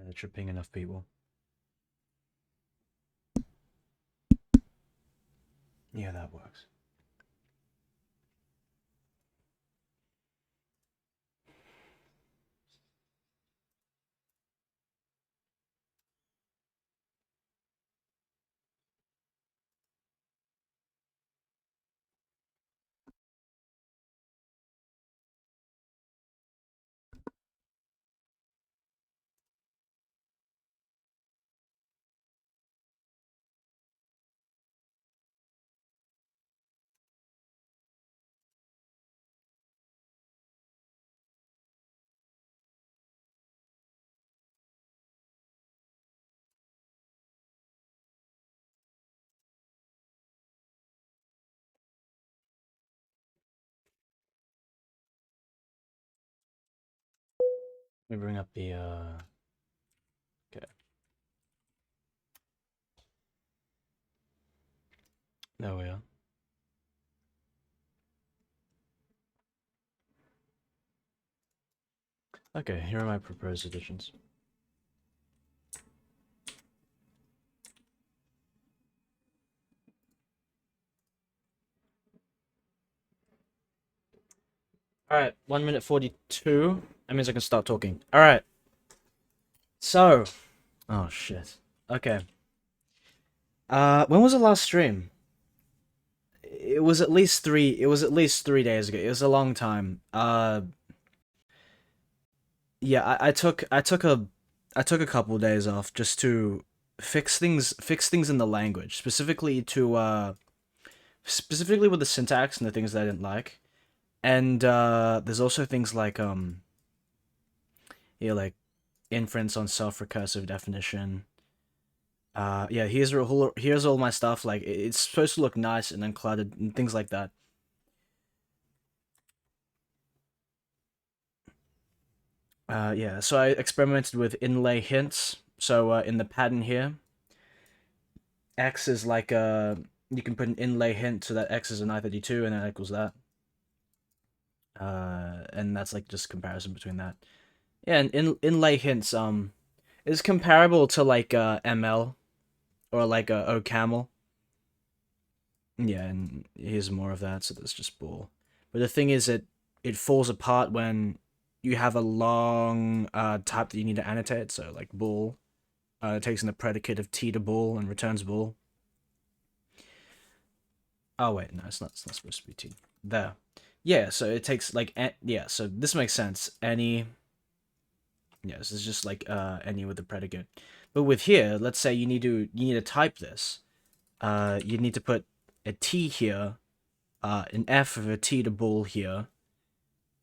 That should ping enough people. Yeah, that works. Let me bring up the okay. There we are. Okay, here are my proposed additions. Alright, 1 minute 42. That means I can start talking. Alright. So. Oh shit. Okay. When was the last stream? It was at least 3 days ago. It was a long time. Yeah, I took a couple of days off just to fix things in the language, specifically with the syntax and the things that I didn't like. And there's also things like like inference on self-recursive definition. Yeah, here's all my stuff. Like it's supposed to look nice and uncluttered and things like that. Yeah, so I experimented with inlay hints. So in the pattern here, X is like you can put an inlay hint so that X is an I32 and that equals that. And that's like just comparison between that. Yeah, and inlay hints is comparable to like ML or like OCaml. Yeah, and here's more of that, so that's just bull. But the thing is that it falls apart when you have a long type that you need to annotate, so like bool. It takes in the predicate of t to bool and returns bool. Oh wait, no, it's not supposed to be t. There. Yeah, so it takes like yeah, so this makes sense. Any yeah, this is just like any with the predicate. But with here, let's say you need to type this. You need to put a t here, an f of a t to bool here,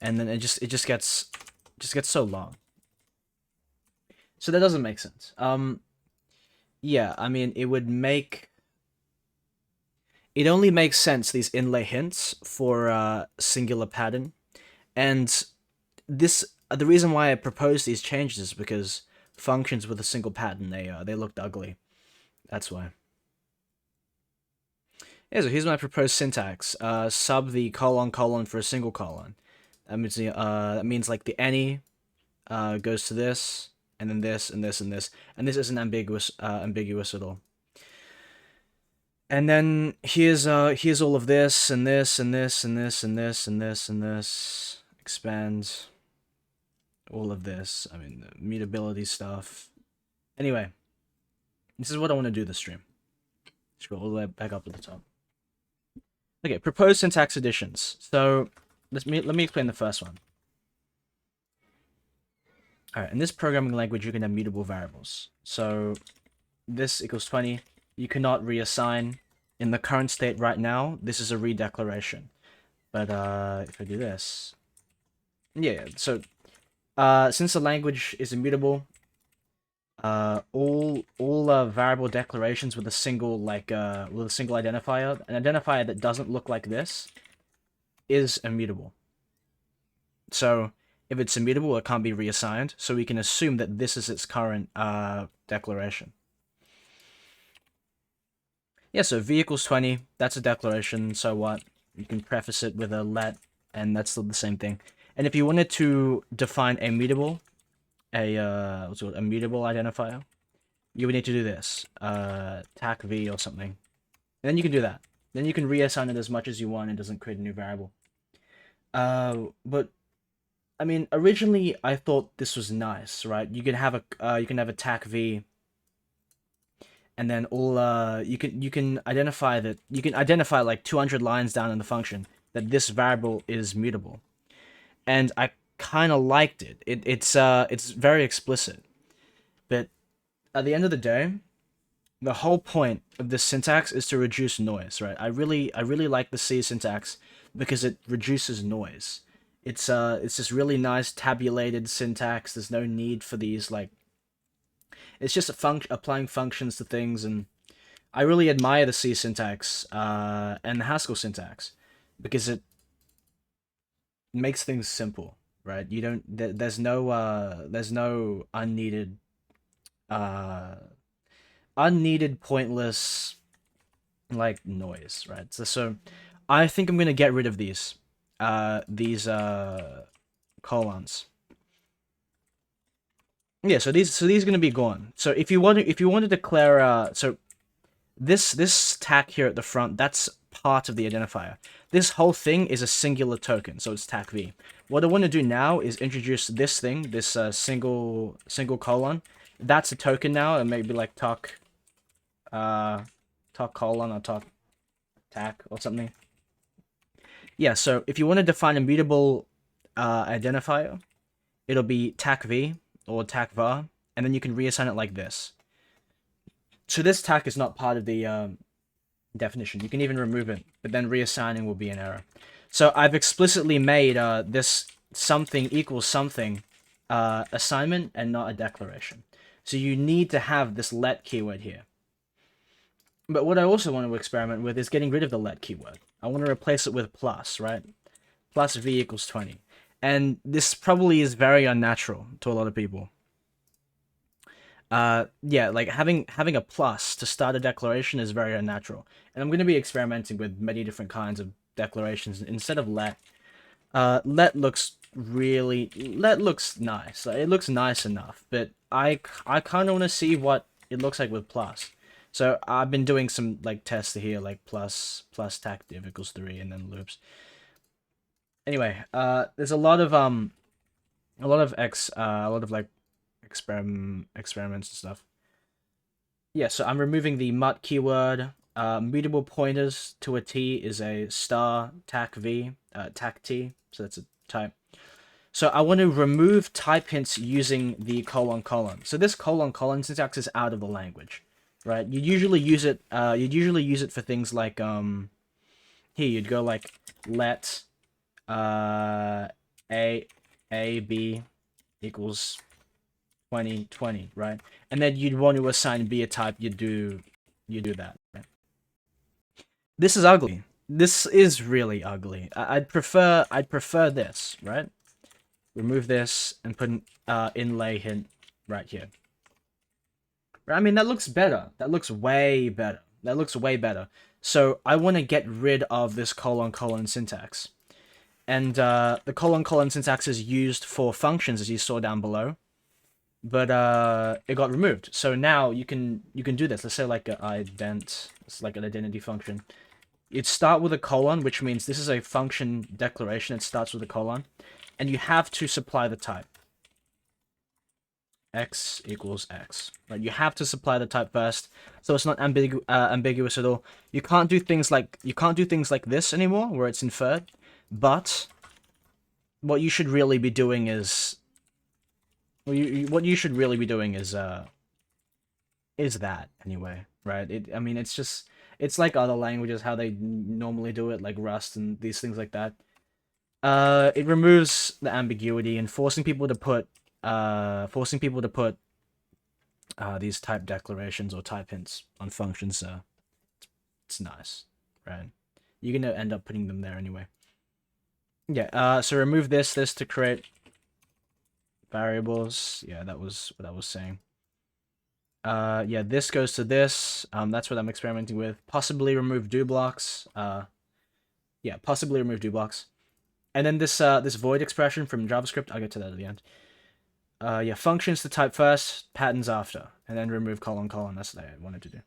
and then it just gets so long. So that doesn't make sense. Yeah, I mean it only makes sense, these inlay hints, for singular pattern. And the reason why I proposed these changes is because functions with a single pattern, they looked ugly. That's why. Yeah, so here's my proposed syntax. Sub the colon for a single colon. That means like the any goes to this, and then this, and this, and this. And this isn't ambiguous at all. And then here's all of this, and this, and this, and this, and this, and this, and this. Expand all of this. I mean, the mutability stuff. Anyway, this is what I want to do this stream. Scroll all the way back up at the top. Okay, proposed syntax additions. So let me explain the first one. All right, in this programming language, you can have mutable variables. So this equals 20. You cannot reassign. In the current state right now, this is a redeclaration. But if I do this, yeah. So since the language is immutable, all variable declarations with a single identifier, an identifier that doesn't look like this, is immutable. So if it's immutable, it can't be reassigned. So we can assume that this is its current declaration. Yeah, so v equals 20, that's a declaration, so what? You can preface it with a let, and that's still the same thing. And if you wanted to define a mutable, what's it called, a mutable identifier, you would need to do this, TACK v or something, and then you can do that. Then you can reassign it as much as you want. It doesn't create a new variable. But I mean, originally I thought this was nice, right? You can have a TACK v, and then all you can identify like 200 lines down in the function that this variable is mutable, and I kind of liked it. It's very explicit, but at the end of the day, the whole point of this syntax is to reduce noise, right? I really like the C syntax because it reduces noise. It's this really nice tabulated syntax. There's no need for these like. It's just applying functions to things, and I really admire the C syntax and the Haskell syntax because it makes things simple, right? You don't there's no uh unneeded pointless like noise, right? So I think I'm gonna get rid of these colons. Yeah, so these are gonna be gone. So if you want to declare so this TACK here at the front, that's part of the identifier. This whole thing is a singular token, so it's TACK v. What I want to do now is introduce this thing, this single colon. That's a token now, and maybe like talk colon or talk TACK or something. Yeah, so if you want to define a mutable identifier, it'll be TACK v or TACK var, and then you can reassign it like this. So this TACK is not part of the definition. You can even remove it, but then reassigning will be an error. So I've explicitly made this something equals something assignment and not a declaration. So you need to have this let keyword here. But what I also want to experiment with is getting rid of the let keyword. I want to replace it with plus, right? Plus v equals 20. And this probably is very unnatural to a lot of people. Yeah, like having a plus to start a declaration is very unnatural. And I'm going to be experimenting with many different kinds of declarations instead of let. Let looks nice. Like, it looks nice enough, but I kind of want to see what it looks like with plus. So I've been doing some like tests here, like plus TACK div equals 3 and then loops. Anyway, there's a lot of like experiments and stuff. Yeah, so I'm removing the mut keyword. Mutable pointers to a t is a star TACK v, TACK t, so that's a type. So I want to remove type hints using the colon. So this colon syntax is out of the language, right? You'd usually use it for things like here you'd go like let a b equals 20, right? And then you'd want to assign b a type. You do that. Right? This is ugly. This is really ugly. I'd prefer this, right? Remove this and put an inlay hint right here. I mean, that looks better. That looks way better. So I want to get rid of this colon syntax. And the colon syntax is used for functions, as you saw down below. But it got removed. So now you can do this. Let's say like an ident. It's like an identity function. You'd start with a colon, which means this is a function declaration. It starts with a colon. And you have to supply the type. X equals X. Right? You have to supply the type first, so it's not ambiguous at all. You can't do things like this anymore, where it's inferred. But what you should really be doing is that anyway, right? I mean, it's like other languages how they normally do it, like Rust and these things like that. It removes the ambiguity and forcing people to put these type declarations or type hints on functions. It's nice, right? You're gonna end up putting them there anyway. Yeah. So remove this to create variables. Yeah, that was what I was saying. Yeah, this goes to this. That's what I'm experimenting with. Possibly remove do blocks. Yeah, possibly remove do blocks. And then this void expression from JavaScript, I'll get to that at the end. yeah, functions to type first, patterns after, and then remove colon colon. That's what I wanted to do.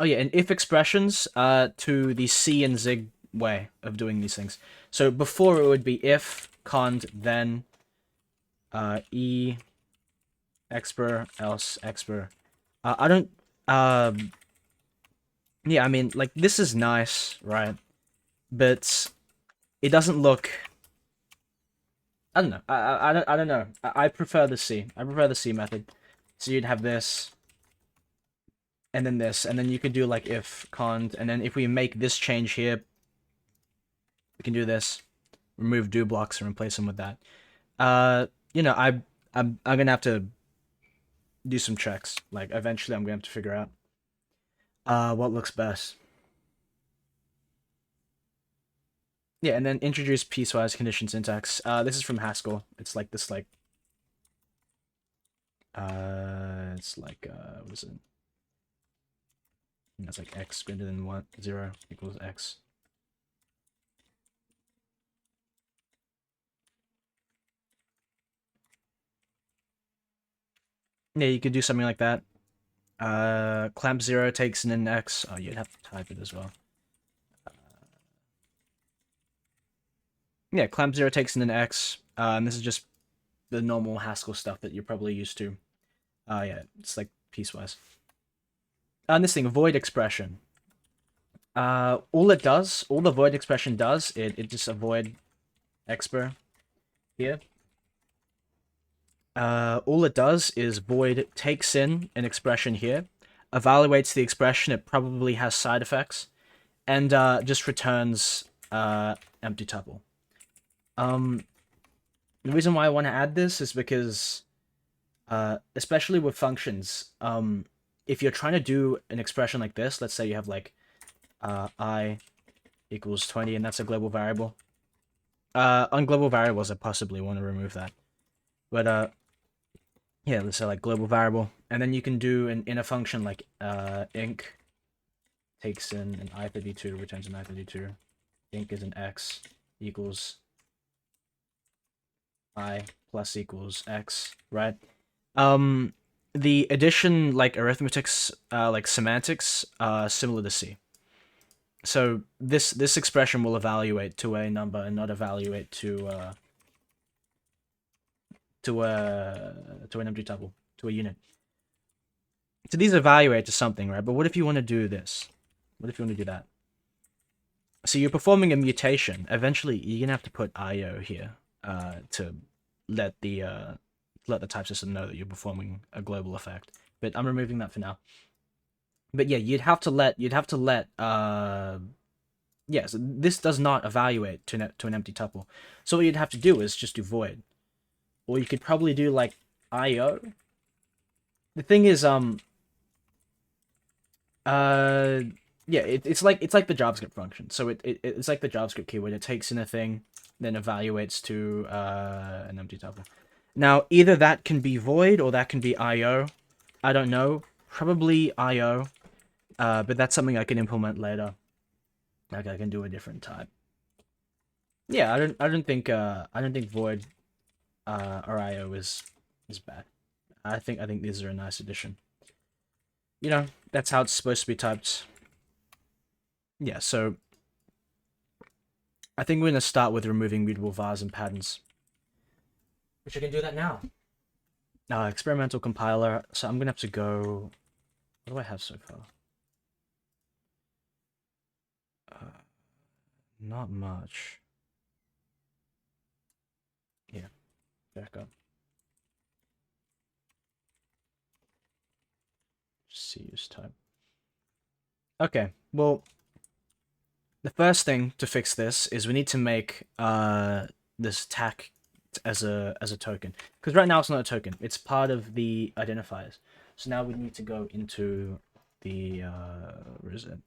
Oh yeah, and if expressions to the C and zig way of doing these things. So before it would be if cond then e expr else expr. I don't yeah, I mean like this is nice, right? But it doesn't look. I don't know. I don't know. I prefer the C. I prefer the C method. So you'd have this, and then this, and then you could do like if cond, and then if we make this change here, we can do this. Remove do blocks and replace them with that. You know, I'm gonna have to do some checks. Like eventually, I'm gonna have to figure out what looks best. Yeah, and then introduce piecewise condition syntax. This is from Haskell. It's like this, like it's like what is it? That's like x greater than 1 0 equals x. Yeah, you could do something like that. Clamp 0 takes in an x. Oh, you'd have to type it as well. Yeah, clamp 0 takes in an x. And this is just the normal Haskell stuff that you're probably used to. Yeah, it's like piecewise. And this thing, void expression. All the void expression does, it just avoid expr here. All it does is void takes in an expression here, evaluates the expression, it probably has side effects, and just returns empty tuple. The reason why I want to add this is because, especially with functions, if you're trying to do an expression like this, let's say you have like I equals 20, and that's a global variable. On global variables, I possibly want to remove that. But yeah, let's say like global variable, and then you can do an inner function like inc takes in an I32, returns an I32. Inc is an x equals I plus equals x, right? The addition like arithmetics, like semantics, similar to C. So this expression will evaluate to a number and not evaluate to an empty tuple, to a unit. So these evaluate to something, right? But what if you want to do this? What if you want to do that? So you're performing a mutation. Eventually, you're gonna have to put IO here to let the type system know that you're performing a global effect. But I'm removing that for now. But yeah, you'd have to let yeah, so this does not evaluate to an empty tuple. So what you'd have to do is just do void. Or you could probably do like IO. The thing is, yeah, it's like the JavaScript function. So it's like the JavaScript keyword. It takes in a thing, then evaluates to an empty tuple. Now, either that can be void or that can be IO. I don't know. Probably IO. But that's something I can implement later. Like I can do a different type. Yeah, I don't think void or IO is bad. I think these are a nice addition. You know, that's how it's supposed to be typed. Yeah, so I think we're gonna start with removing mutable vars and patterns. Which I can do that now. Experimental compiler. So I'm gonna have to go. What do I have so far? Not much. Yeah, back up. C use type. Okay, well, the first thing to fix this is we need to make this TACK as a token, because right now it's not a token, it's part of the identifiers. So now we need to go into the where is it?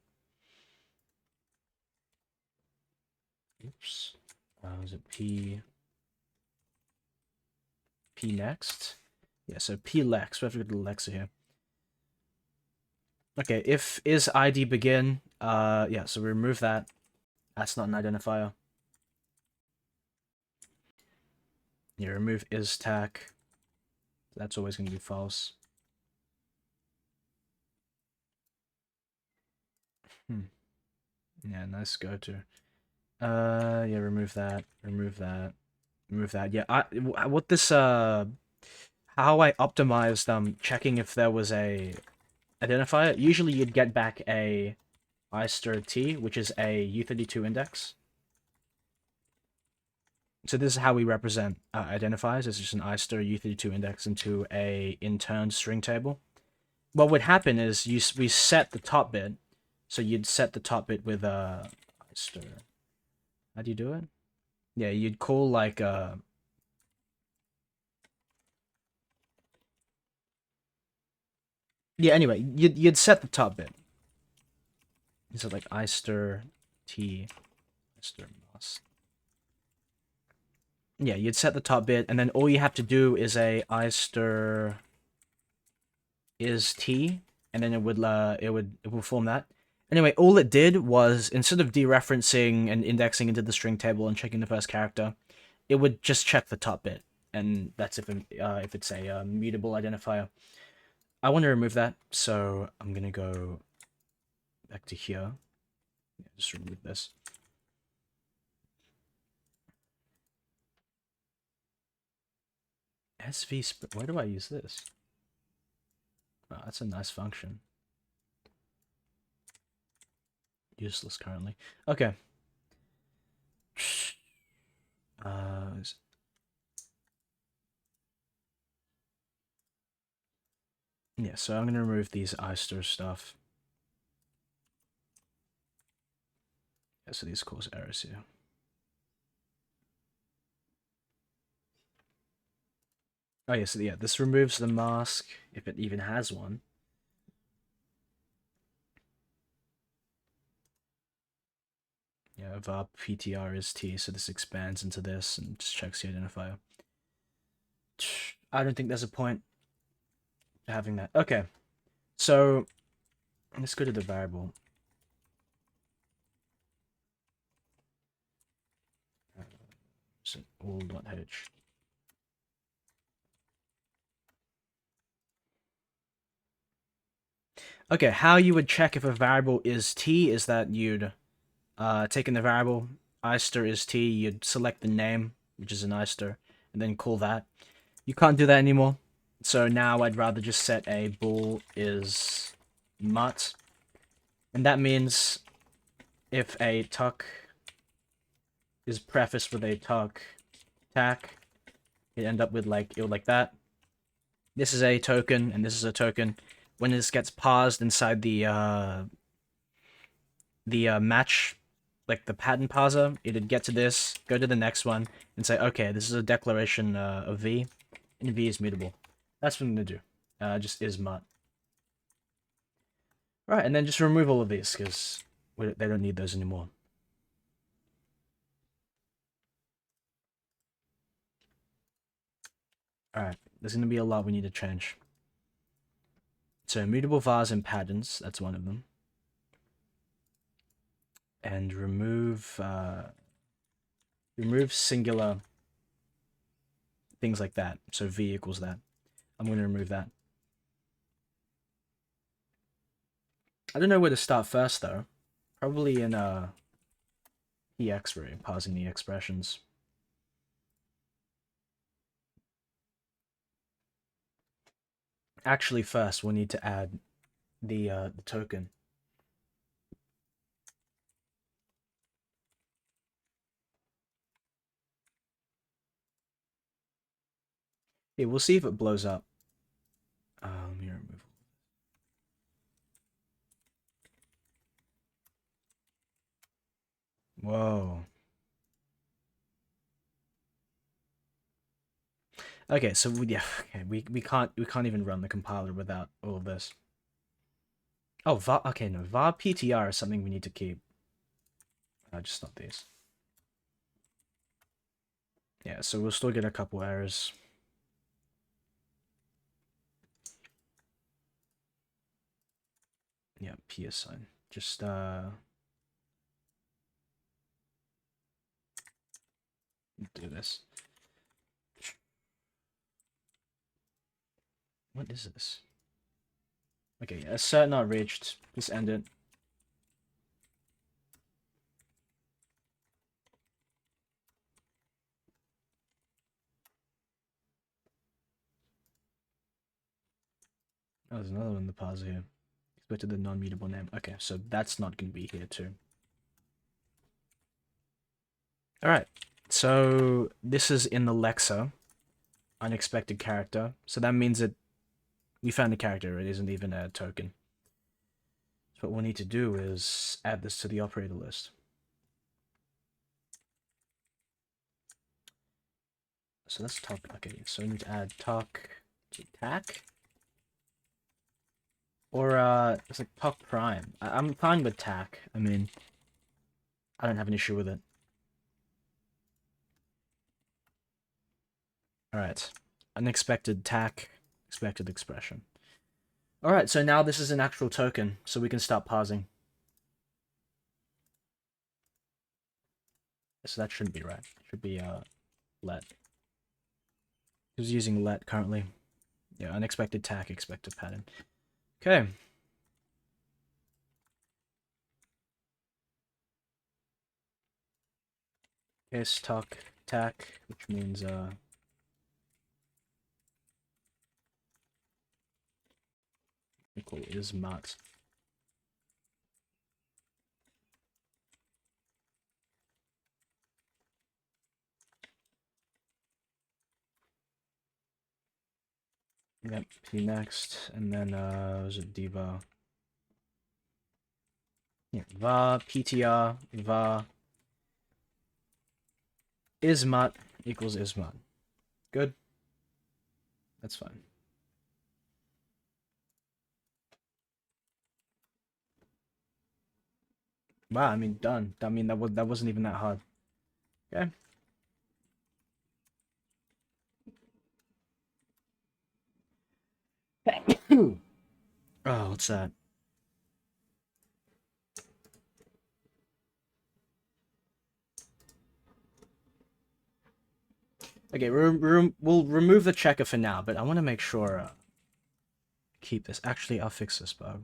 Oops. Was it P next? Yeah, so P lex. We have to go to the lexa here. Okay, if is ID begin, yeah, so we remove that. That's not an identifier. Yeah, remove is TACK. That's always going to be false. Yeah, nice go to. Yeah, remove that. Remove that. Remove that. Yeah, what this how I optimized checking if there was a identifier. Usually you'd get back a i*t, which is a U32 index. So this is how we represent identifiers. It's just an i** U32 index into a interned string table. What would happen is we set the top bit. So you'd set the top bit with i**. How do you do it? Yeah, you'd call like yeah, anyway, you'd set the top bit. So like i*t mas. Yeah, you'd set the top bit, and then all you have to do is a i** is t, and then it would form that. Anyway, all it did was, instead of dereferencing and indexing into the string table and checking the first character, it would just check the top bit, and that's if it's a mutable identifier. I want to remove that, so I'm gonna go back to here. Yeah, just remove this. Where do I use this? Oh, that's a nice function. Useless currently. Okay. Yeah, so I'm gonna remove these i** stuff. Yeah, so these cause errors here. Oh yeah, so yeah, this removes the mask, if it even has one. Yeah, var ptr is t, so this expands into this and just checks the identifier. I don't think there's a point to having that. Okay, so let's go to the variable. So all.h. Okay, how you would check if a variable is t is that you'd take in the variable i* is t, you'd select the name, which is an i*, and then call that. You can't do that anymore. So now I'd rather just set a bool is mut. And that means if a tuck is prefaced with a TACK, it end up with like that. This is a token, and this is a token. When this gets parsed inside the match, like the pattern parser, it'd get to this, go to the next one, and say, okay, this is a declaration of v, and v is mutable. That's what I'm gonna do. Just is mut. Right, and then just remove all of these, because they don't need those anymore. Alright, there's going to be a lot we need to change. So mutable vars and patterns, that's one of them. And remove singular things like that. So v equals that. I'm going to remove that. I don't know where to start first though. Probably in ex-ray, parsing the expressions. Actually, first we'll need to add the token. Yeah, we'll see if it blows up. Let me remove. Whoa. Okay, so yeah, okay, we can't even run the compiler without all of this. Oh, okay, no, var ptr is something we need to keep. Just not these. Yeah, so we'll still get a couple errors. Yeah, p sign. Just do this. What is this? Okay, assert not reached. Just end it. Oh, there's another one in the parser here. Expected the non-mutable name. Okay, so that's not going to be here too. Alright, so this is in the lexer. Unexpected character. So that means that we found the character. It isn't even a token. So what we'll need to do is add this to the operator list. So let's talk. Okay, so we need to add talk to TACK. Or it's like talk prime. I'm fine with TACK. I mean, I don't have an issue with it. Alright. Unexpected TACK, expected expression. Alright, so now this is an actual token, so we can start parsing. So that shouldn't be right. It should be let. Who's using let currently? Yeah, unexpected TACK, expected pattern. Okay. Case talk TACK, which means equal is mut. Yep, p next, and then was it diva? Yeah, var ptr var ismut equals ismut. Good. That's fine. Wow, I mean done. I mean that wasn't even that hard. Okay. Oh, what's that? Okay, we'll remove the checker for now, but I want to make sure keep this. Actually, I'll fix this bug.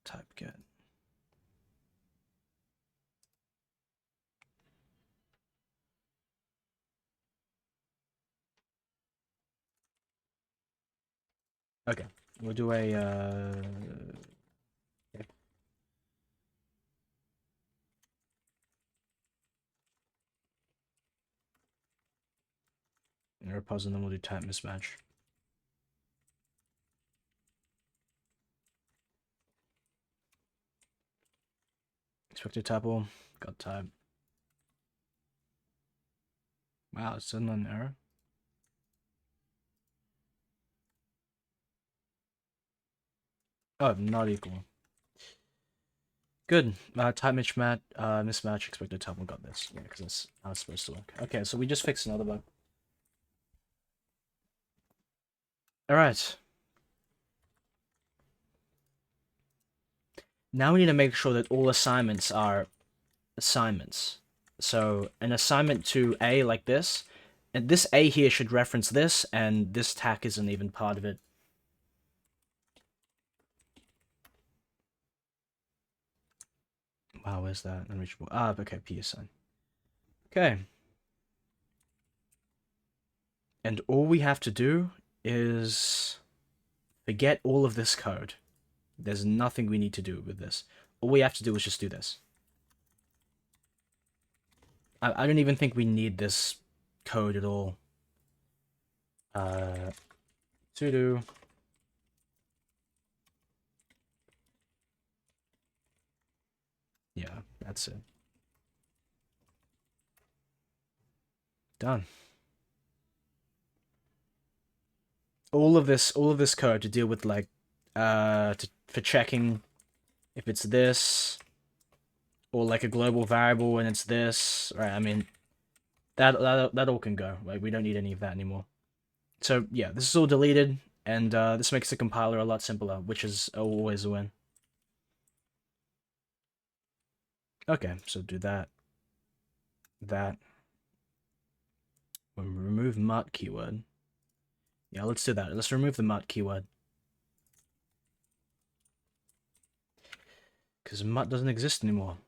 Type get. Okay, we'll do a okay. Error pause, and then we'll do type mismatch. Expected tuple, got type. Wow, it's still not an error. Oh, not equal. Good. Type mismatch, expected tuple, got this. Yeah, because that's how it's supposed to work. Okay, so we just fixed another bug. Alright. Now we need to make sure that all assignments are assignments. So an assignment to A like this, and this A here should reference this, and this TACK isn't even part of it. Wow, where's that? Unreachable. Ah, okay, P assign. Okay. And all we have to do is forget all of this code. There's nothing we need to do with this. All we have to do is just do this. I don't even think we need this code at all. Sudo. Yeah, that's it. Done. All of this code to deal with like for checking if it's this or like a global variable and it's this, right? I mean that all can go. Like we don't need any of that anymore. So yeah, this is all deleted, and this makes the compiler a lot simpler, which is always a win. Okay, so do that. That. We'll remove mut keyword. Yeah, let's do that. Let's remove the mut keyword. Because mut doesn't exist anymore.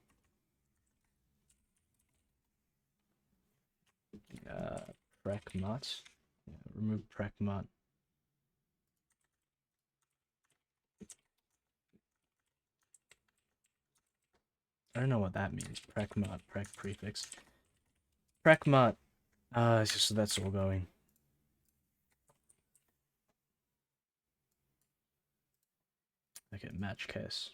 Prec mut. Yeah, remove prec mut. I don't know what that means. Prec mut, prec prefix. Prec mut. It's just that's all going. Okay, match case.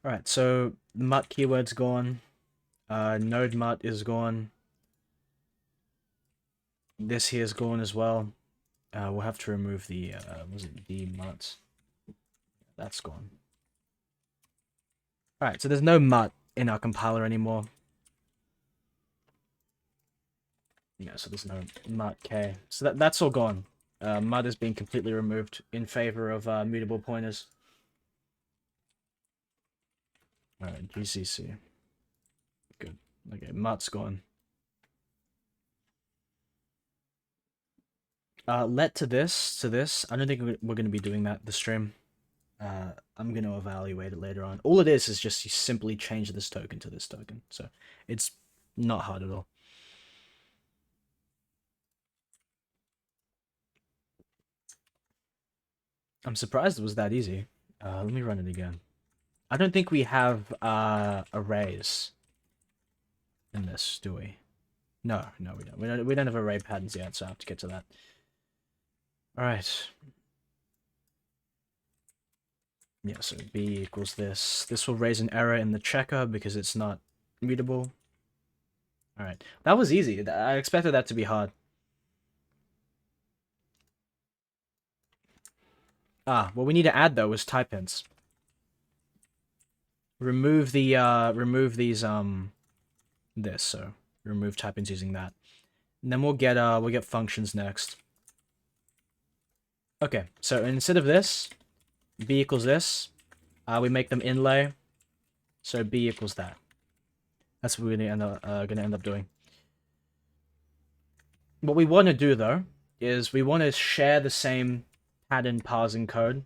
Alright, so mut keyword's gone. Node mut is gone. This here's gone as well. We'll have to remove the, was it D mut? That's gone. Alright, so there's no mut in our compiler anymore. Yeah, so there's no mut k. So that's all gone. Mut is being completely removed in favor of mutable pointers. Alright, GCC. Good. Okay, mut's gone. Let to this. I don't think we're going to be doing that this stream. I'm going to evaluate it later on. All it is just you simply change this token to this token. So it's not hard at all. I'm surprised it was that easy. Let me run it again. I don't think we have arrays in this, do we? No, we don't. We don't have array patterns yet, so I have to get to that. All right. Yeah, so b equals this. This will raise an error in the checker because it's not mutable. All right, that was easy. I expected that to be hard. What we need to add though is type hints. Remove the remove these this, so remove type hints using that. And then we'll get functions next. Okay, so instead of this, b equals this, we make them inlay. So b equals that. That's what we're gonna end up doing. What we want to do though is we want to share the same pattern parsing code.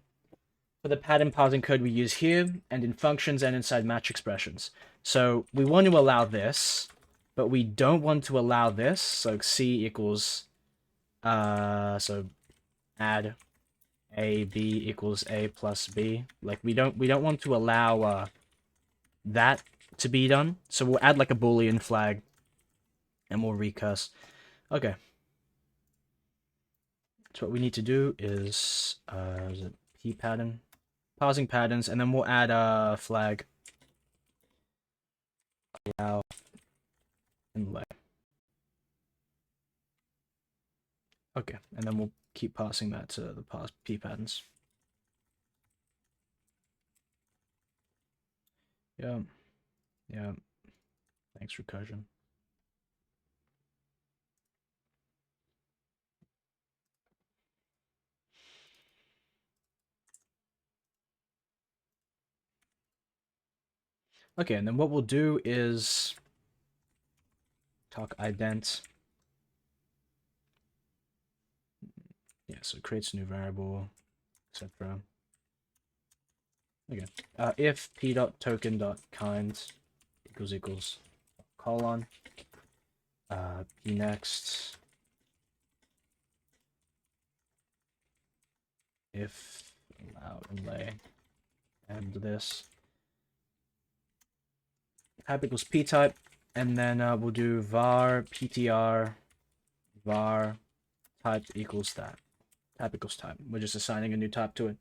For the pattern parsing code we use here, and in functions and inside match expressions. So we want to allow this, but we don't want to allow this. So c equals, so add a b equals a plus b. Like we don't want to allow that to be done. So we'll add like a boolean flag, and we'll recurse. Okay. So what we need to do is it p pattern, parsing patterns, and then we'll add a flag. Allow inlay. Okay, and then we'll keep passing that to the p patterns. Yeah. Thanks, recursion. Okay, and then what we'll do is talk ident. Yeah, so it creates a new variable, etc. Okay. If p.token.kind equals colon p next if allow inlay and this type equals p type, and then we'll do var ptr var type equals that. Type equals type. We're just assigning a new type to it.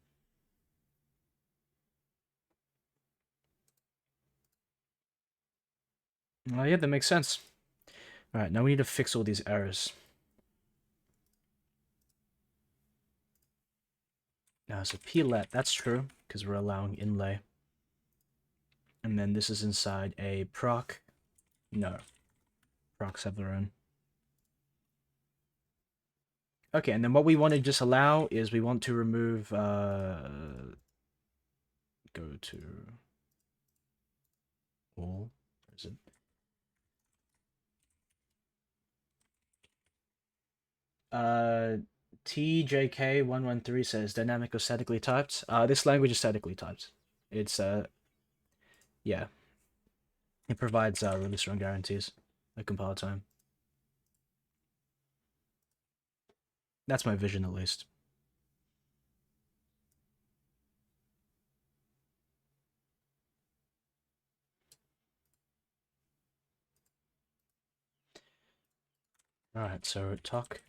Yeah, that makes sense. All right, now we need to fix all these errors. Now, so plet, that's true, because we're allowing inlay. And then this is inside a proc. No. Procs have their own. Okay, and then what we want to just allow is we want to remove, go to all, where is it? TJK113 says dynamic or statically typed. This language is statically typed. It's yeah, it provides really strong guarantees at compile time. That's my vision, at least. All right, so TACK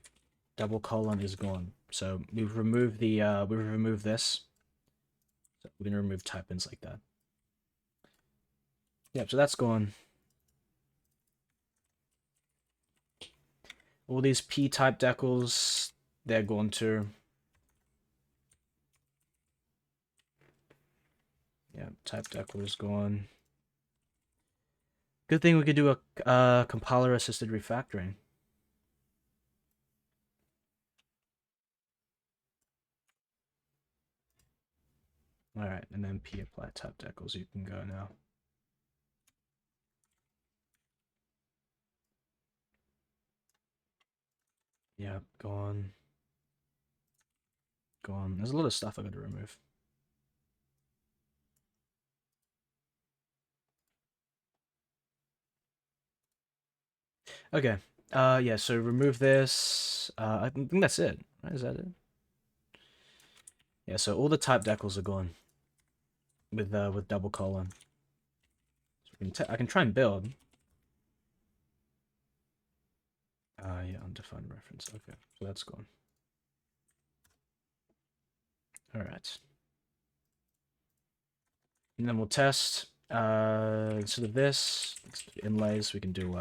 double colon is gone. So we've removed the we've removed this. So we're gonna remove type ins like that. Yep, so that's gone. All these P type decals, they're gone too. Yeah, type decal is gone. Good thing we could do a compiler assisted refactoring. All right, and then P apply type decals. You can go now. Yeah, gone. Gone. There's a lot of stuff I got to remove. Okay. Yeah. So remove this. I think that's it. Right? Is that it? Yeah. So all the type decals are gone. With double colon. So I can try and build. Yeah, undefined reference. Okay, so that's gone. All right. And then we'll test. Instead of this, inlays, we can do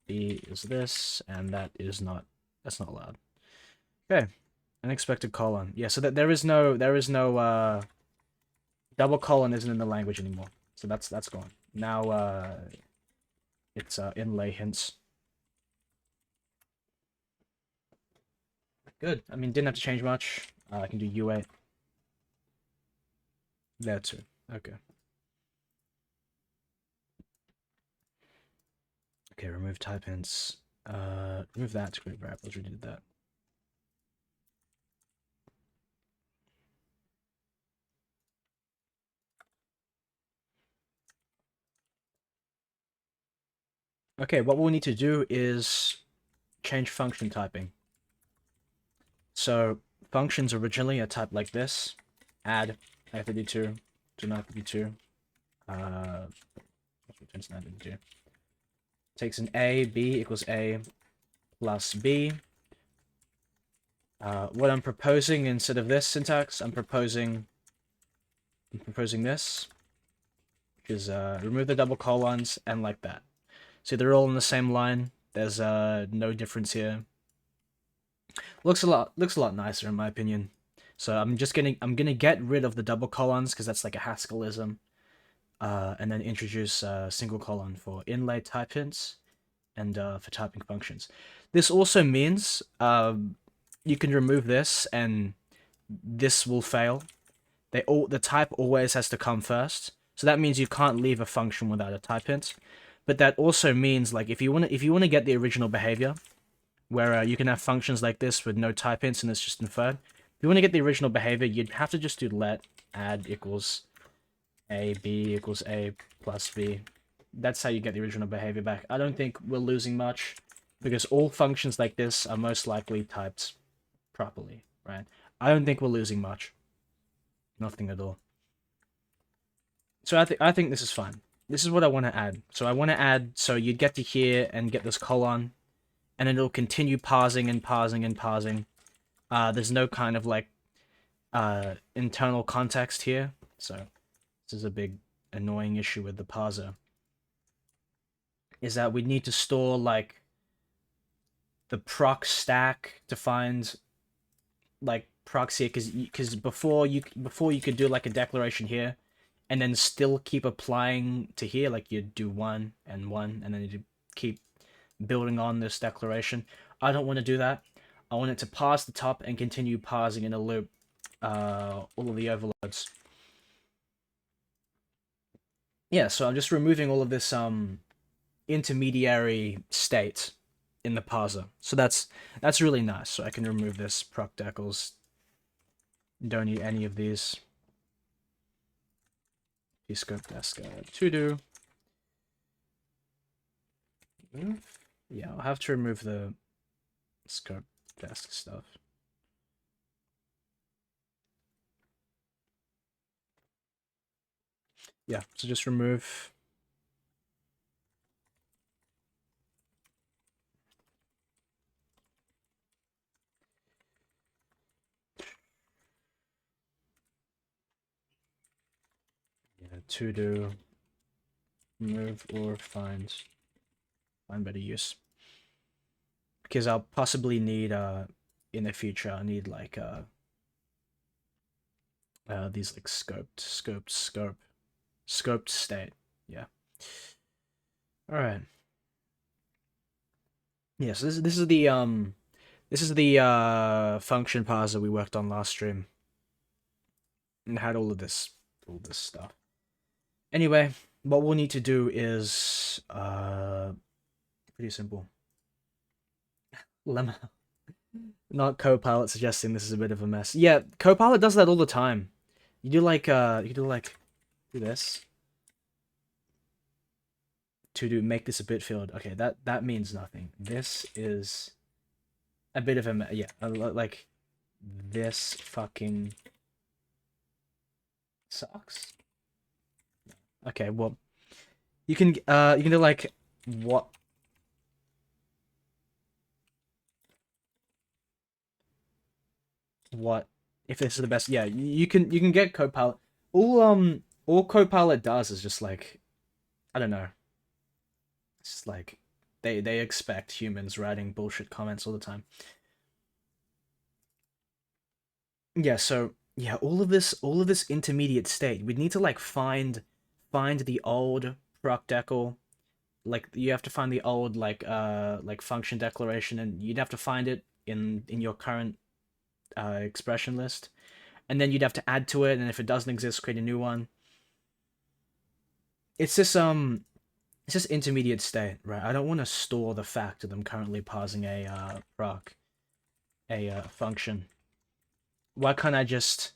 B is this, and that's not allowed. Okay. Unexpected colon. Yeah, so that there is no double colon isn't in the language anymore. So that's gone. Now it's inlay hints. Good. I mean, didn't have to change much. I can do U8. There too. Okay. Okay, remove type hints. Remove that to create variables. We did that. Okay, what we'll need to do is change function typing. So functions originally are typed like this: add i32 to 932. Returns 932. Takes an a, b equals a plus b. What I'm proposing instead of this syntax, I'm proposing this, which is remove the double colons and like that. See, they're all in the same line. There's no difference here. Looks a lot nicer in my opinion. So I'm gonna get rid of the double colons because that's like a Haskellism, and then introduce single colon for inlay type hints and for typing functions. This also means you can remove this and this will fail. The type always has to come first. So that means you can't leave a function without a type hint. But that also means like if you want to get the original behavior, where you can have functions like this with no type hints and it's just inferred. If you want to get the original behavior, you'd have to just do let add equals a b equals a plus b. That's how you get the original behavior back. I don't think we're losing much because all functions like this are most likely typed properly, right? I don't think we're losing much. Nothing at all. So I think this is fine. This is what I want to add. So I want to add, so you'd get to here and get this colon, and it'll continue parsing and parsing and parsing. There's no kind of like internal context here, so this is a big annoying issue with the parser. Is that we need to store like the proc stack to find like procs here, because before you could do like a declaration here, and then still keep applying to here, like you do one, and then you keep building on this declaration. I don't want to do that. I want it to parse the top and continue parsing in a loop all of the overloads. Yeah, so I'm just removing all of this intermediary state in the parser. So that's really nice. So I can remove this proc decals. Don't need any of these. Scope desk to do. Yeah, I'll have to remove the scope desk stuff. Yeah, so just remove. Yeah, to do. Remove or find better use. Because I'll possibly need in the future I'll need like these like scoped state. Yeah. Alright. Yes, this is the function parser we worked on last stream. And had all this stuff. Anyway, what we'll need to do is pretty simple. Lemma. Not Copilot suggesting this is a bit of a mess. Yeah, Copilot does that all the time. You do like do this to do make this a bit filled. Okay, that means nothing. This is a bit of a yeah, like this fucking sucks. Okay, well, you can do like what if this is the best? Yeah, you can get Copilot. All Copilot does is just like I don't know. It's just like they expect humans writing bullshit comments all the time. Yeah, so yeah, all of this intermediate state, we'd need to like find the old proc decal. Like you have to find the old like function declaration, and you'd have to find it in your current expression list, and then you'd have to add to it, and if it doesn't exist, create a new one. It's this intermediate state, right? I don't want to store the fact that I'm currently parsing a proc, a function. Why can't I just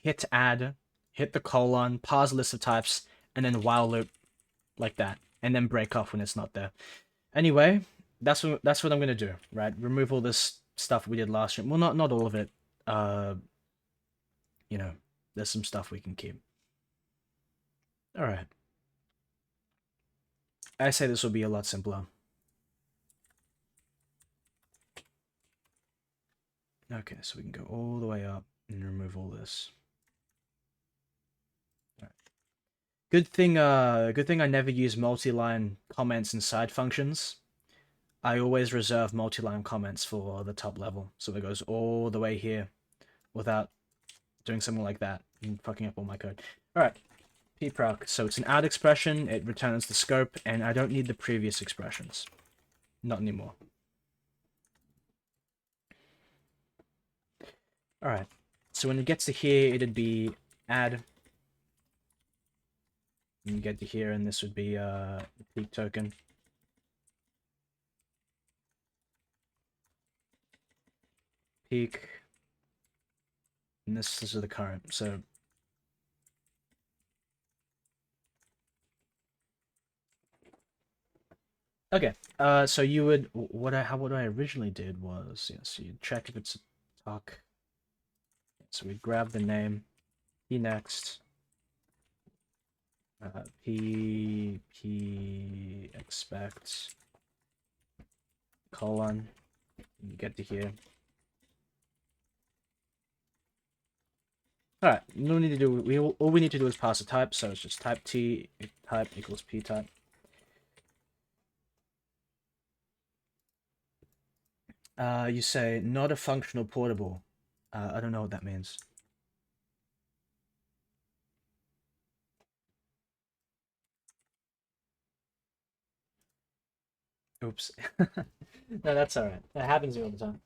hit add, hit the colon, parse list of types, and then while loop like that, and then break off when it's not there. Anyway, that's what I'm gonna do, right? Remove all this stuff we did last stream. Well, not all of it. You know, there's some stuff we can keep. All right. I say this will be a lot simpler. Okay, so we can go all the way up and remove all this. All right. Good thing I never use multi-line comments inside functions. I always reserve multi-line comments for the top level, so it goes all the way here without doing something like that and fucking up all my code. All right, pproc. So it's an add expression. It returns the scope, and I don't need the previous expressions. Not anymore. All right. So when it gets to here, it'd be add. And you get to here, and this would be the peak token. Peak. And this is the current. So okay. So you would what I originally did was yes, you check if it's a TACK. So we grab the name, p next, p expect colon. You get to here. All right. No need to do. All we need to do is pass a type. So it's just type t type equals p type. You say not a functional portable. I don't know what that means. Oops. No, that's all right. That happens all the time.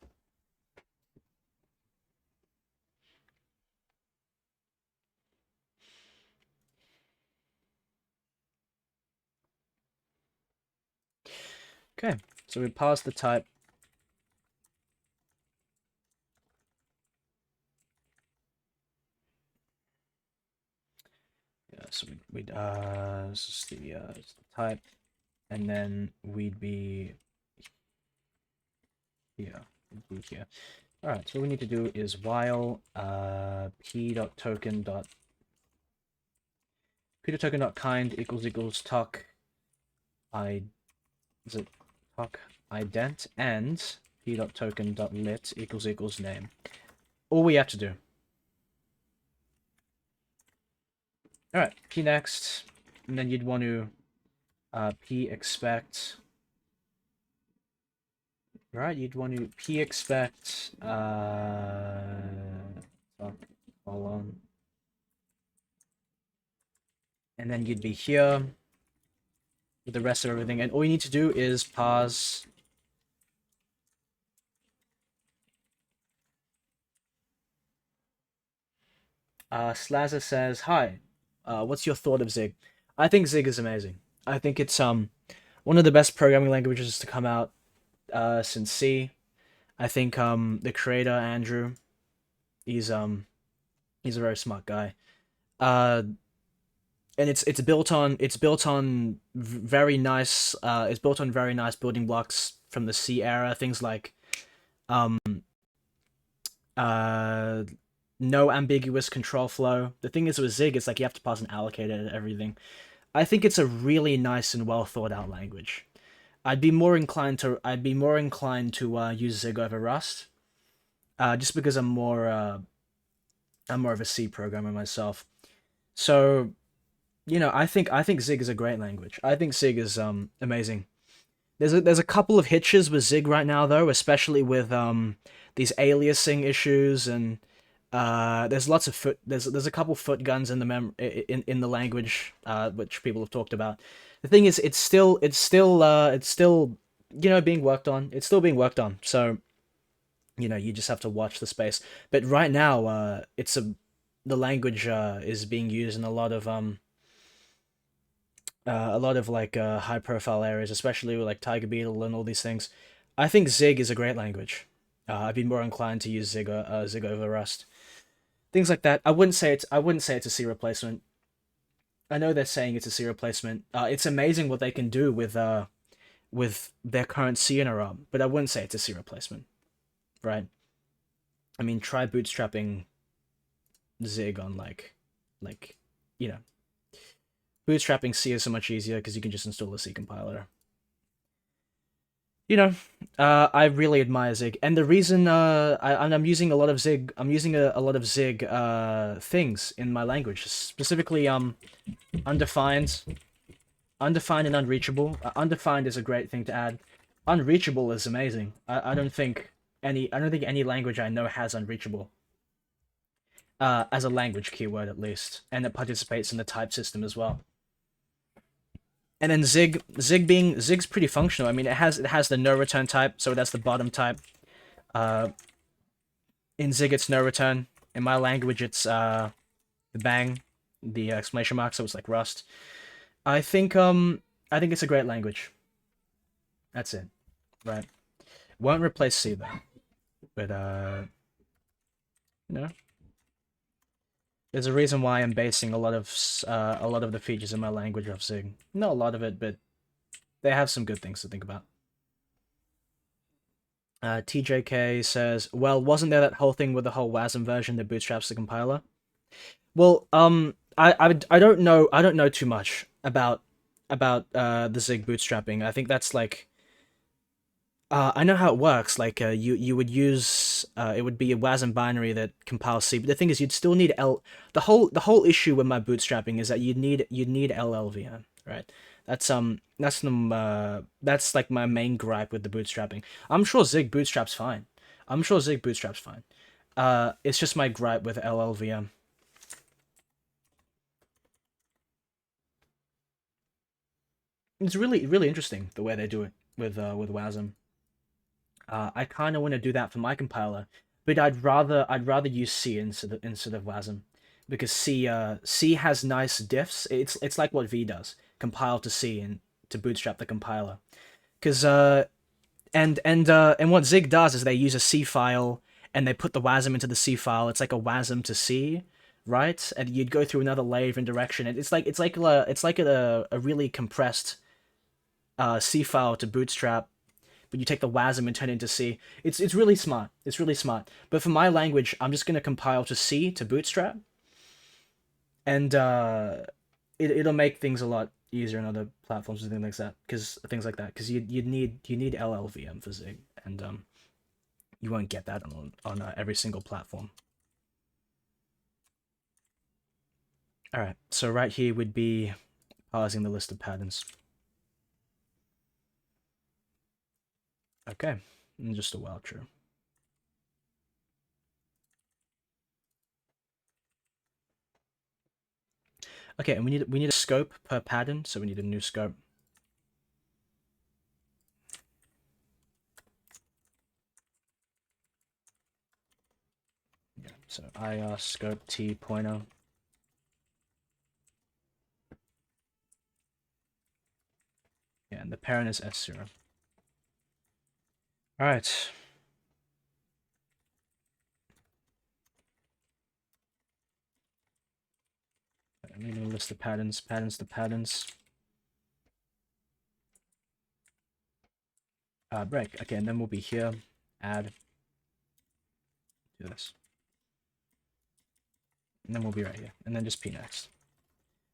Okay, So we pass the type. Yeah, so we'd this is the type, and then we'd be here. We'd be here. All right. So what we need to do is while p.token.kind equals talk I is it talk ident and p.token.lit equals name. All we have to do. All right, p next, and then you'd want to p expect. Right, you'd want to p expect colon, and then you'd be here with the rest of everything, and all you need to do is pause. Slazer says, "Hi, what's your thought of Zig?" I think Zig is amazing. I think it's one of the best programming languages to come out since C. I think the creator Andrew, he's a very smart guy. And it's built on very nice building blocks from the C era. Things like no ambiguous control flow. The thing is with Zig, it's like you have to pass an allocator and everything. I think it's a really nice and well thought out language. I'd be more inclined to use Zig over Rust, just because I'm more of a C programmer myself. So, I think Zig is a great language. I think Zig is amazing. There's a couple of hitches with Zig right now though, especially with these aliasing issues, and there's lots of there's a couple foot guns in the in the language which people have talked about. The thing is, it's still being worked on. It's still being worked on. So you just have to watch the space. But right now, the language is being used in a lot of like high profile areas, especially with like Tiger Beetle and all these things. I think Zig is a great language. I'd be more inclined to use Zig over Rust. Things like that. I wouldn't say it's a C replacement. I know they're saying it's a C replacement. It's amazing what they can do with their current C interrupt, but I wouldn't say it's a C replacement, right? I mean, try bootstrapping Zig on like bootstrapping C is so much easier because you can just install a C compiler. I really admire Zig, and the reason I'm using a lot of Zig, things in my language, specifically undefined, and unreachable. Undefined is a great thing to add. Unreachable is amazing. I don't think any language I know has unreachable. As a language keyword at least, and it participates in the type system as well. And then Zig's pretty functional. I mean, it has the no return type, so that's the bottom type. In Zig, it's no return. In my language, it's the bang, the exclamation mark, so it's like Rust. I think it's a great language. That's it, right? Won't replace C though, but there's a reason why I'm basing a lot of the features in my language off Zig. Not a lot of it, but they have some good things to think about. TJK says, "Well, wasn't there that whole thing with the whole WASM version that bootstraps the compiler?" Well, I don't know too much about the Zig bootstrapping. I think that's like I know how it works. Like you would use it would be a WASM binary that compiles C. But the thing is, you'd still need L. The whole issue with my bootstrapping is that you'd need LLVM, right? That's like my main gripe with the bootstrapping. I'm sure Zig bootstraps fine. It's just my gripe with LLVM. It's really interesting the way they do it with WASM. I kind of want to do that for my compiler, but I'd rather use C instead of WASM, because C has nice diffs. It's like what V does, compile to C and to bootstrap the compiler, because And what Zig does is they use a C file and they put the WASM into the C file. It's like a WASM to C, right? And you'd go through another layer of indirection. It's like a really compressed C file to bootstrap, but you take the WASM and turn it into C. It's really smart. It's really smart. But for my language, I'm just gonna compile to C to bootstrap, and it'll make things a lot easier on other platforms and things like that. Because you need LLVM for Zig, and you won't get that on every single platform. All right, so right here would be parsing the list of patterns. Okay, and just a while true. Okay, and we need a scope per pattern, so we need a new scope. Yeah, so ir scope t pointer. Yeah, and the parent is s0. All right. I'm gonna list the patterns to patterns. Break. Okay, and then we'll be here. Add. Do this. And then we'll be right here. And then just p next.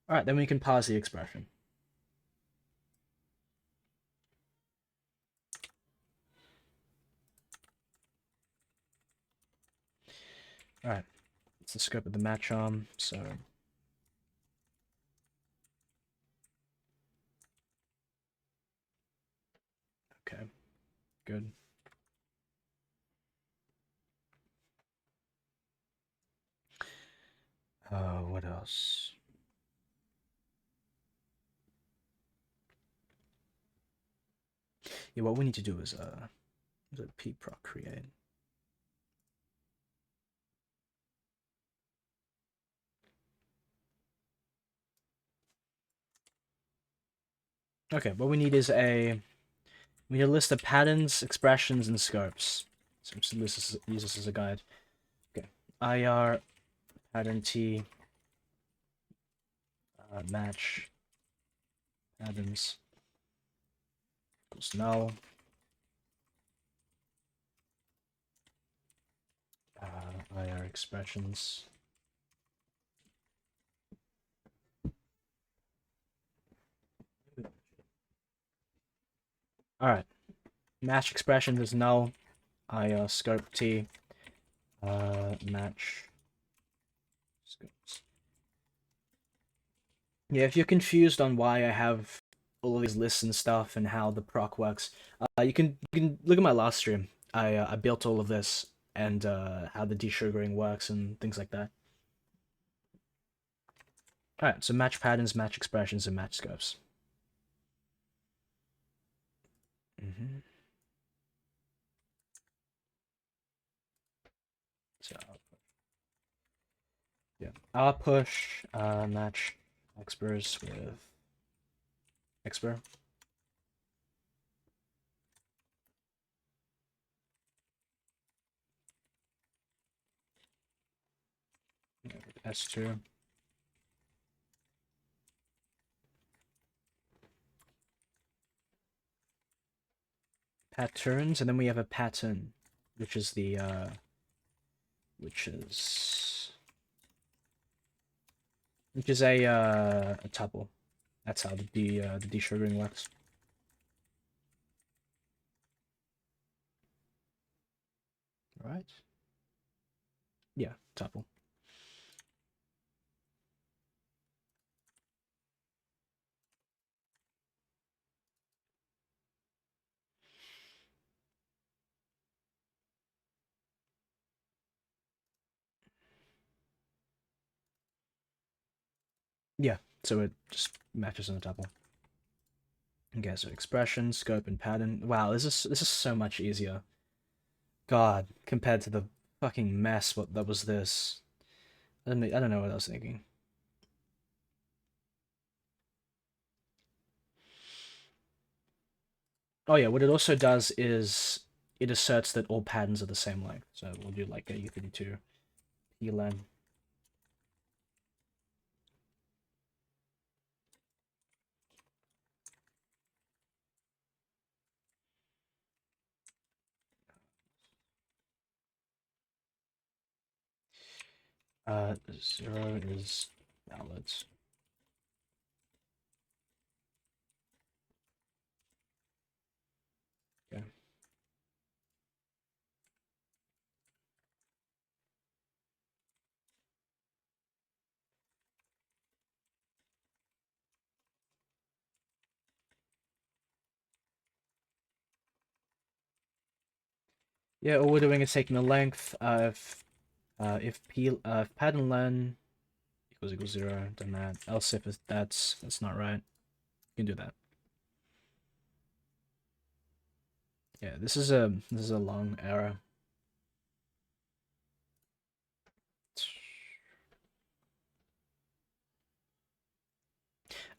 All right, then we can pause the expression. All right, it's the scope of the match arm. So okay, good. What else? Yeah, what we need to do is pproc create. Okay, what we need is we need a list of patterns, expressions, and scopes. So I'm just use this as a guide. Okay, ir pattern t match patterns equals null. Ir expressions. All right, match expressions is null. Ir scope t match scopes. Yeah, if you're confused on why I have all of these lists and stuff and how the proc works, you can look at my last stream. I built all of this and how the desugaring works and things like that. All right, so match patterns, match expressions, and match scopes. So yeah, I'll push match exprs with expr. S2. Patterns, and then we have a pattern, which is the which is a tuple. That's how the desugaring works. Right? Yeah, tuple. Yeah, so it just matches on a tuple. Okay, so expression, scope, and pattern. Wow, this is so much easier. God, compared to the fucking mess what that was this. I don't know what I was thinking. Oh yeah, what it also does is it asserts that all patterns are the same length. So we'll do like a U32 plen. Uh, 0 is valid. Okay. Yeah, all we're doing is taking the length. If pattern len equals 0, then that. Else if that's not right, you can do that. Yeah, this is a long error.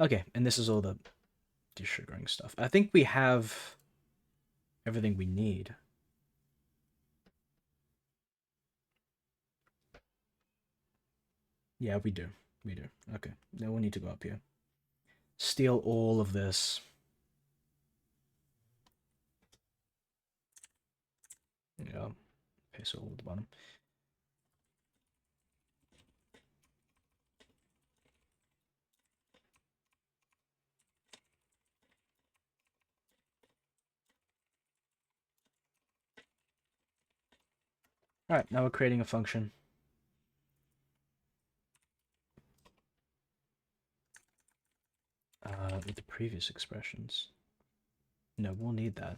Okay, and this is all the desugaring stuff. I think we have everything we need. Yeah, we do. We do. Okay, then we'll need to go up here. Steal all of this. Yeah, paste all at the bottom. All right, now we're creating a function. With the previous expressions. No, we'll need that.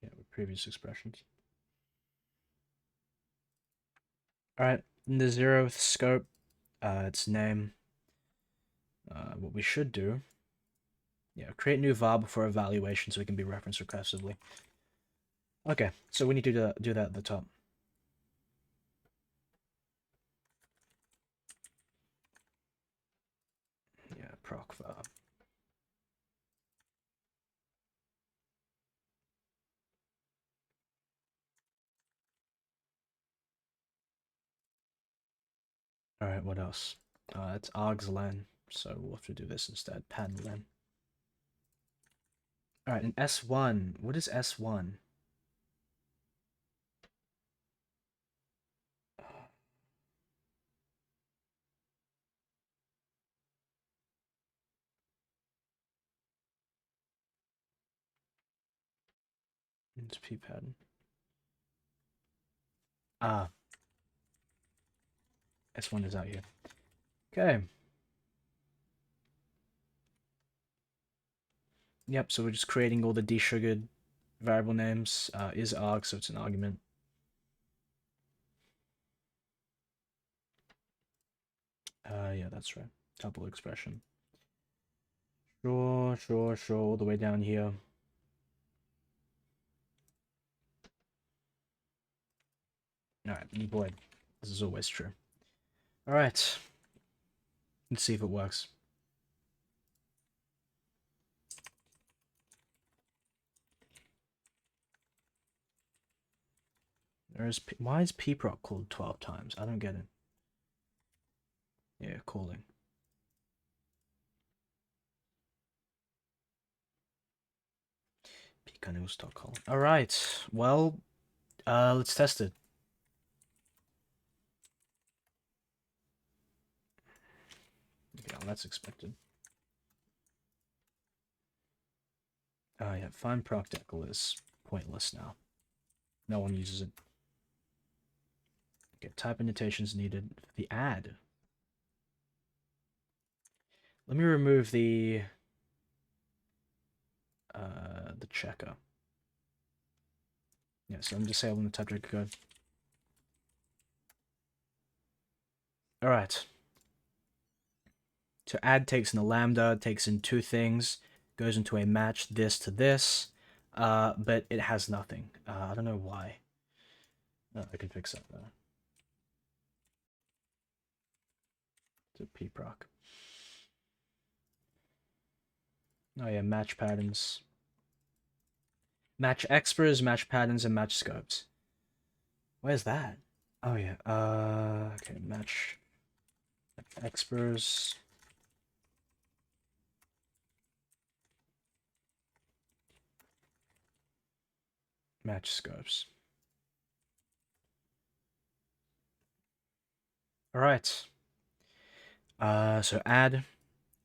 Yeah, with previous expressions. All right, in the 0th scope, its name. What we should do, yeah, create new var before evaluation so it can be referenced recursively. Okay, so we need to do that at the top. Yeah, proc var. All right, what else? It's args len, so we'll have to do this instead. Pan len. All right, and S1. What is S1? It's p pattern. Ah, S1 is out here. Okay. Yep, so we're just creating all the desugared variable names. Is arg, so it's an argument. Yeah, that's right. Double expression. Sure, all the way down here. Alright, boy, this is always true. Alright, let's see if it works. Why is pproc called 12 times? I don't get it. Yeah, calling. pcanus.calling. Alright, well, let's test it. Okay, well, that's expected. Yeah, find proc is pointless now. No one uses it. Okay, type indentations needed. The add. Let me remove the checker. Yeah, so I'm disabling the type checker code. Alright. So add takes in a lambda, takes in two things, goes into a match this to this, but it has nothing. I don't know why. I can fix that though. to pproc. Oh yeah, match patterns. Match exprs, match patterns, and match scopes. Where's that? Oh yeah. Okay, match exprs. Match scopes. All right. So add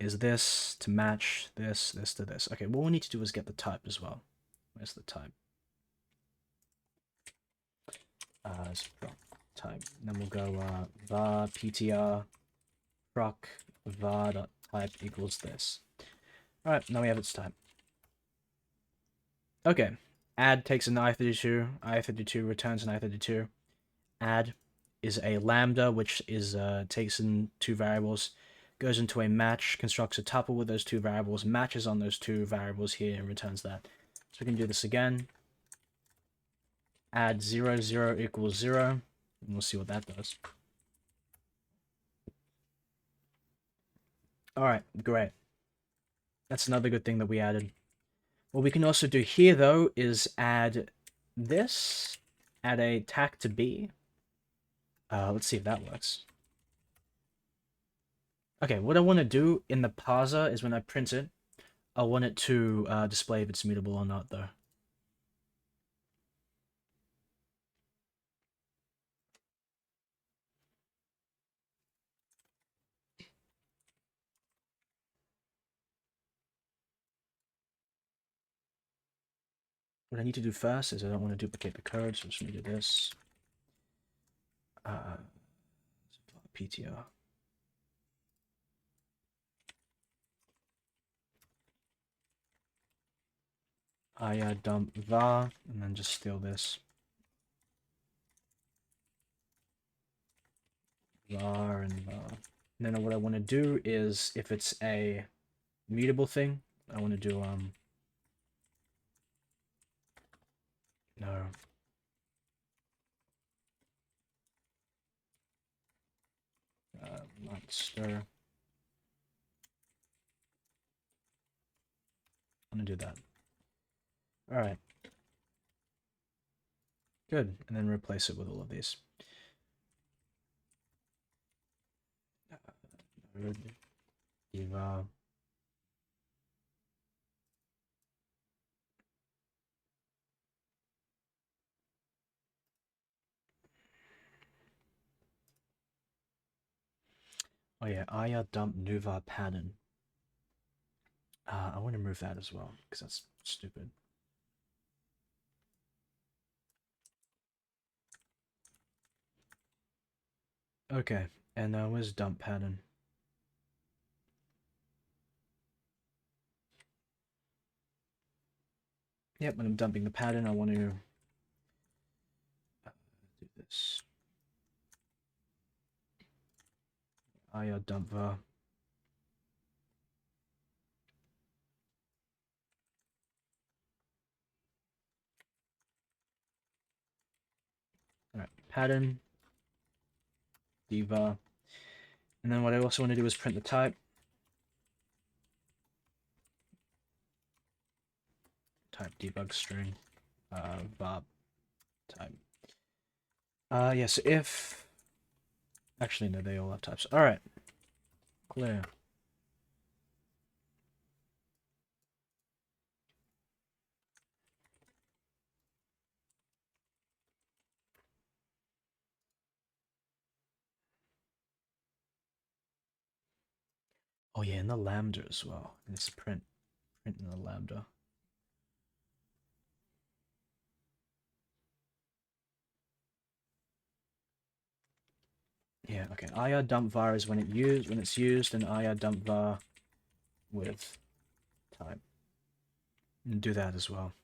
is this to match this to this. Okay, what we need to do is get the type as well. Where's the type? Type. And then we'll go var ptr proc var.type equals this. All right, now we have its type. Okay, add takes an i32, i32 returns an i32. Add is a lambda, which is takes in two variables, goes into a match, constructs a tuple with those two variables, matches on those two variables here, and returns that. So we can do this again. Add 0, 0 equals 0, and we'll see what that does. All right, great. That's another good thing that we added. What we can also do here, though, is add this, add a TACK to B. Let's see if that works. Okay, what I want to do in the parser is when I print it, I want it to display if it's mutable or not, though. What I need to do first is I don't want to duplicate the code, so I'm just going to do this. PTR. I dump var, and then just steal this. Var and var. And then what I want to do is, if it's a mutable thing, I want to do, no. Monster. I'm gonna do that. Alright. Good. And then replace it with all of these. Eva. Oh yeah, I dump nuva pattern. I want to remove that as well, because that's stupid. Okay, and where's dump pattern? Yep, when I'm dumping the pattern, I want to do this. I dump var. Alright, pattern, var. And then what I also want to do is print the type. Type debug string, var type. Yeah, so if... Actually, no, they all have types. Alright. Clear. Oh yeah, and the lambda as well. Let's print in the lambda. Yeah, okay. IR dump var is when it's used, and IR dump var with type. And do that as well.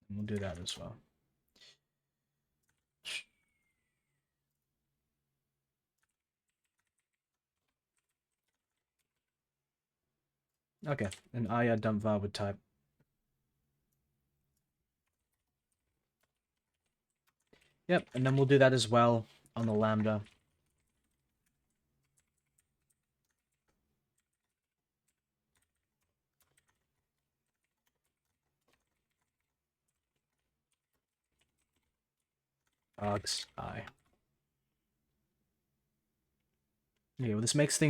And we'll do that as well. Okay, and I dump var with type. Yep, and then we'll do that as well on the lambda. Args I. Yeah, well, this makes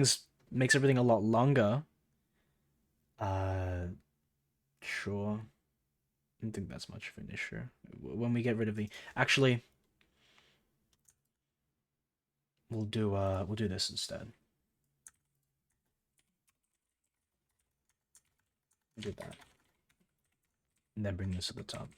everything a lot longer. Sure. I don't think that's much of an issue. When we get rid of the actually, we'll do this instead. We'll do that. And then bring this to the top.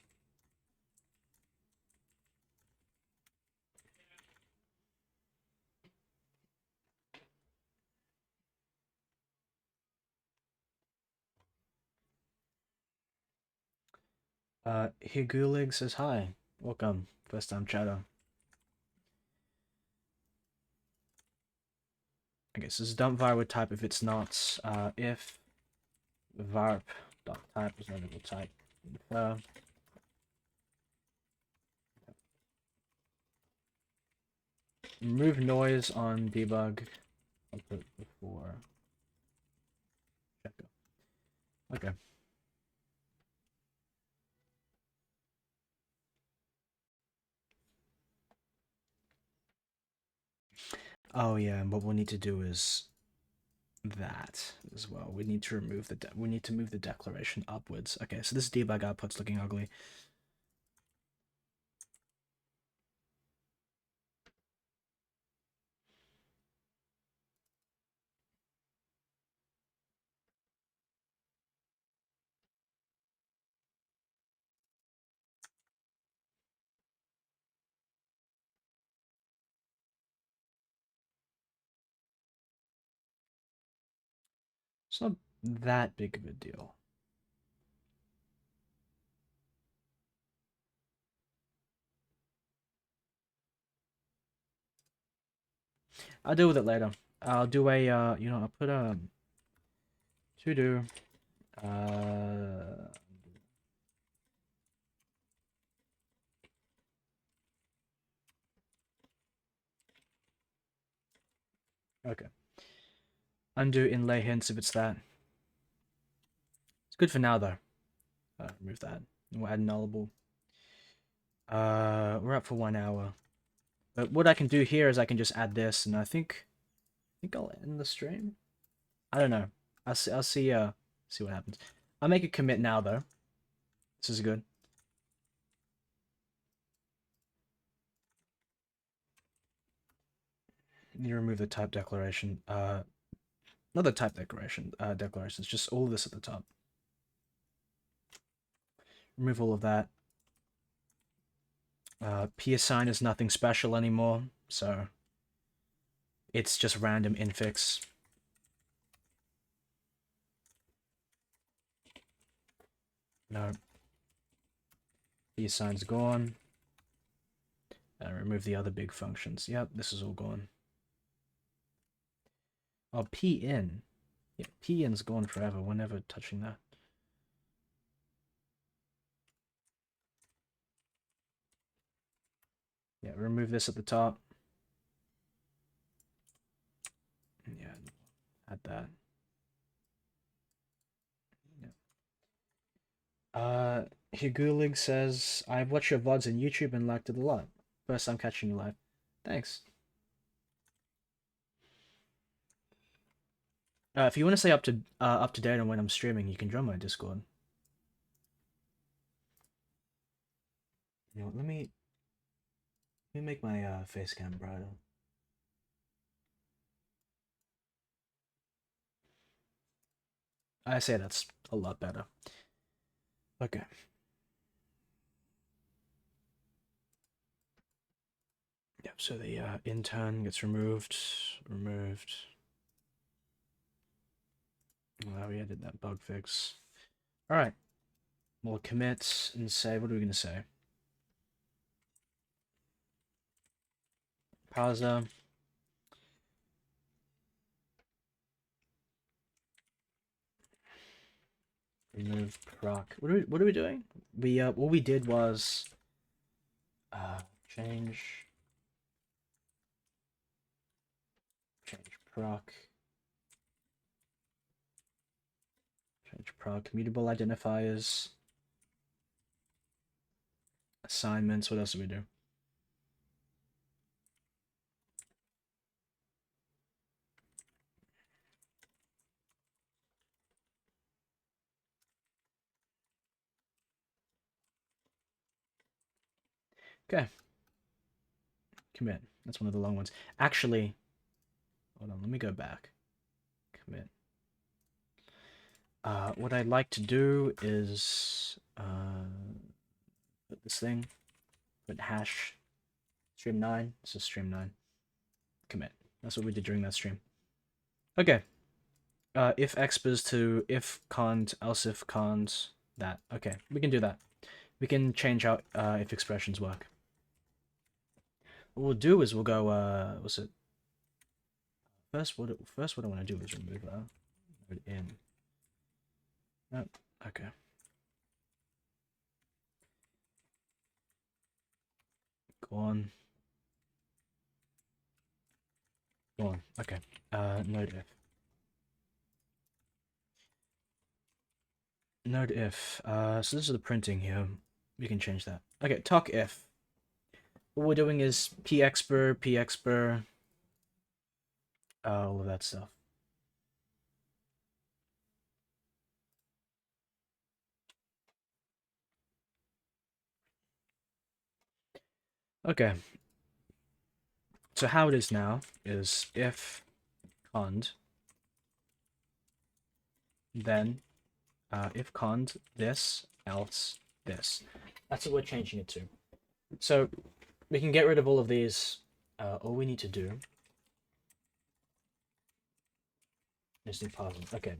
Higulig says hi. Welcome. First time chatter. Okay, so this is dump var with type if it's not if varp dot type is not equal type. Remove noise on debug. I'll put before. Check. Okay. Oh yeah, and what we'll need to do is that as well. We need to remove we need to move the declaration upwards. Okay, so this debug output's looking ugly. It's not that big of a deal. I'll deal with it later. I'll do a I'll put a to do okay. Undo inlay hints if it's that. It's good for now though. Remove that. We'll add nullable. We're up for 1 hour. But what I can do here is I can just add this, and I think I'll end the stream. I don't know. I'll see what happens. I'll make a commit now though. This is good. Need to remove the type declaration. Not the type declaration. Declarations. Just all of this at the top. Remove all of that. P-assign is nothing special anymore, so it's just random infix. No. P-assign's gone. And remove the other big functions. Yep, this is all gone. Oh, p-in. Yeah, p-in's gone forever. We're never touching that. Yeah, remove this at the top. Yeah, add that. Yeah. Higulig says, I've watched your VODs on YouTube and liked it a lot. First time catching you live. Thanks. If you want to stay up to date on when I'm streaming, you can join my Discord. You know, let me make my face cam brighter. I say that's a lot better. Okay. Yep, so the intern gets removed. Well, we added that bug fix. Alright. We'll commit and say, what are we going to say? Parser. remove proc. What are we doing? We what we did was change proc. Change proc, mutable identifiers, assignments. What else do we do? Okay. Commit. That's one of the long ones. Actually, hold on. Let me go back. Commit. What I'd like to do is put this thing, put hash stream 9. This is stream 9. Commit. That's what we did during that stream. Okay. If exprs to if cont, else if cont, that. Okay, we can do that. We can change out if expressions work. What we'll do is we'll go, what's it? First, what I want to do is remove that. Put it in. Nope. Okay. Go on. Go on. Okay. Node if. Node if. So this is the printing here. We can change that. Okay. Talk if. What we're doing is pexpr, all of that stuff. Okay. So how it is now is if cond, then if cond this, else this. That's what we're changing it to. So we can get rid of all of these. All we need to do is do parsing. Okay.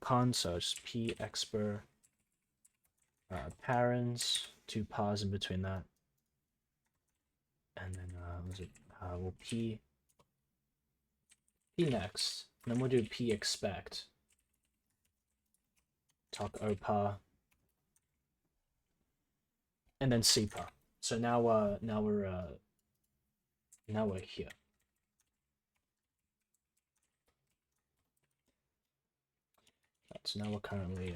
Cond, so it's pexpr parents, to parse in between that. And then we'll p next, and then we'll do p expect talk opa, and then cpa. So now we're here. Right, so now we're currently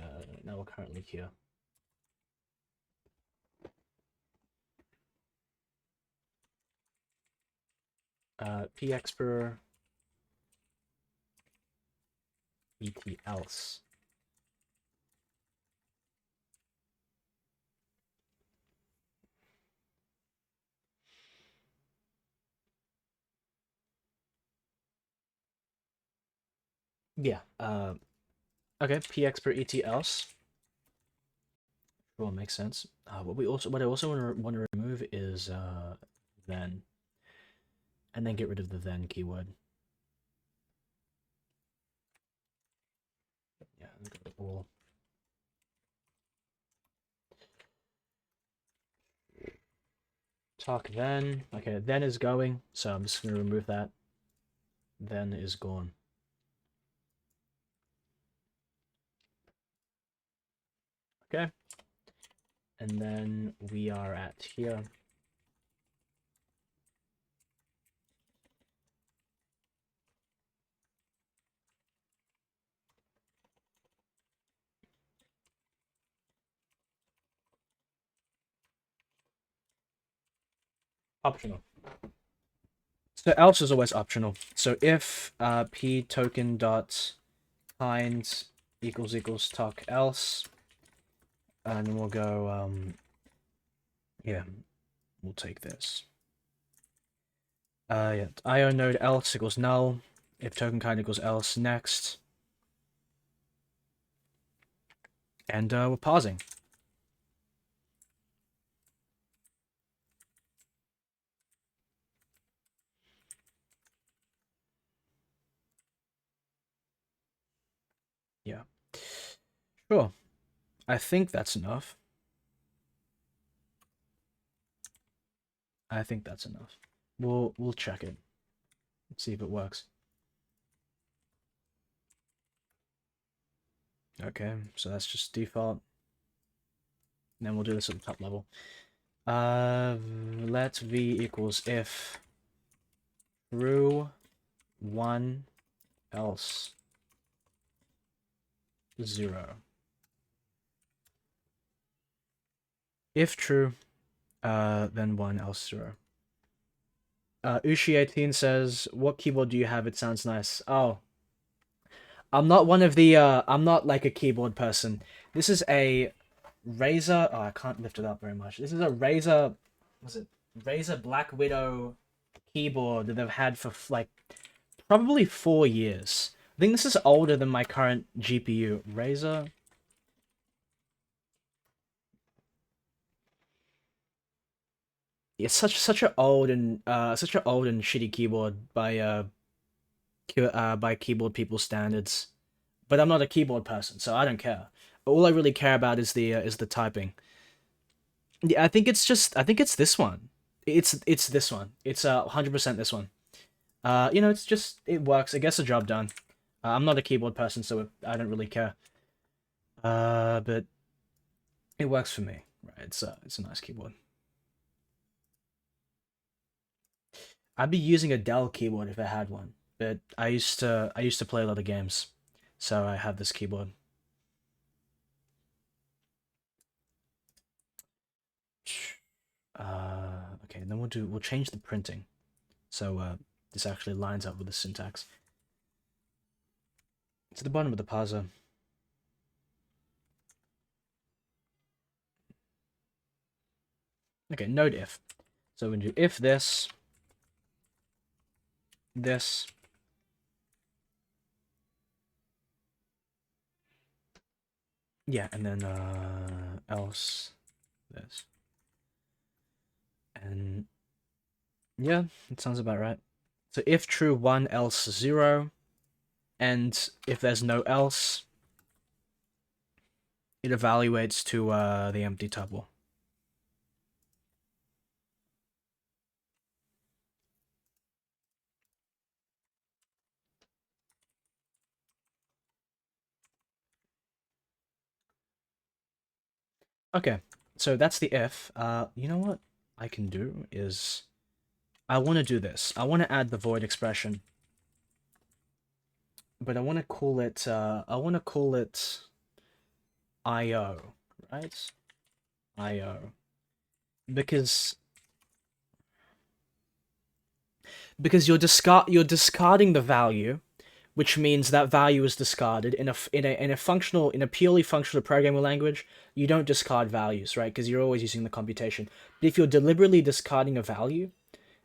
here. Pexpr et else. Yeah. Okay. Pexpr et else. Sure, makes sense. What I also want to remove is then, and then get rid of the then keyword. Yeah, go to all. Talk then. Okay, then is going, so I'm just gonna remove that. Then is gone. Okay. And then we are at here. Optional. So else is always optional. So if p token dot kind equals talk else, and then we'll go yeah, we'll take this. Yeah, IO node else equals null. If token kind equals else next. And we're pausing. Yeah. Sure. I think that's enough. I think that's enough. We'll check it. Let's see if it works. Okay, so that's just default. And then we'll do this at the top level. Let v equals if true 1 else 0. If true, then 1 else 0. Ushi18 says, what keyboard do you have? It sounds nice. Oh. I'm not one of the, I'm not like a keyboard person. This is a Razer, oh, I can't lift it up very much. This is a Razer, was it Razer Black Widow keyboard that they've had for like probably 4 years. I think this is older than my current GPU. Razer. It's such an old and shitty keyboard by keyboard people standards. But I'm not a keyboard person, so I don't care. All I really care about is the typing. Yeah, I think it's this one. It's this one. It's 100% this one. You know, it's just it works. It gets the job done. I'm not a keyboard person, so I don't really care. But it works for me. Right? It's a nice keyboard. I'd be using a Dell keyboard if I had one, but I used to play a lot of games, so I have this keyboard. Okay, and then we'll change the printing, so this actually lines up with the syntax. To the bottom of the parser. Okay, node if. So we're gonna do if this, yeah, and then else this. And yeah, it sounds about right. So if true 1 else 0, and if there's no else, it evaluates to the empty tuple. Okay, so that's the if. You know what I can do is I want to do this. I want to add the void expression, but I want to call it IO, right? IO, because you're discarding the value, which means that value is discarded in a purely functional programming language. You don't discard values, right? Because you're always using the computation. But if you're deliberately discarding a value,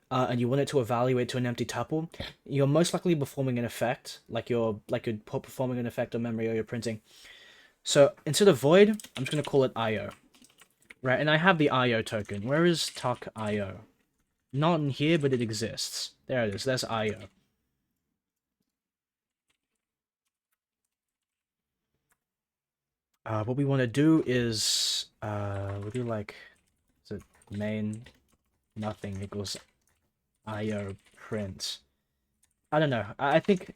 and you want it to evaluate to an empty tuple, you're most likely performing an effect, like you're performing an effect on memory or you're printing. So instead of void, I'm just gonna call it IO, right? And I have the IO token. Where is TACK IO? Not in here, but it exists. There it is. There's IO. What we want to do is we'll do like, is it main nothing equals IO print. I don't know. I think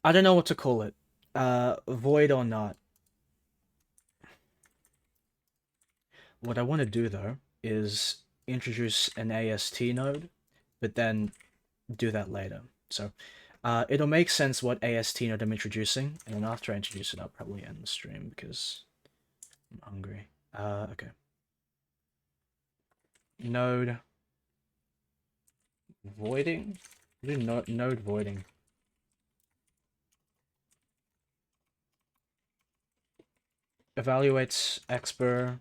I don't know what to call it. Void or not. What I want to do though is introduce an AST node, but then do that later. So it'll make sense what AST node I'm introducing, and then after I introduce it, I'll probably end the stream because I'm hungry. Okay. Node voiding? Do node voiding. Evaluates expr.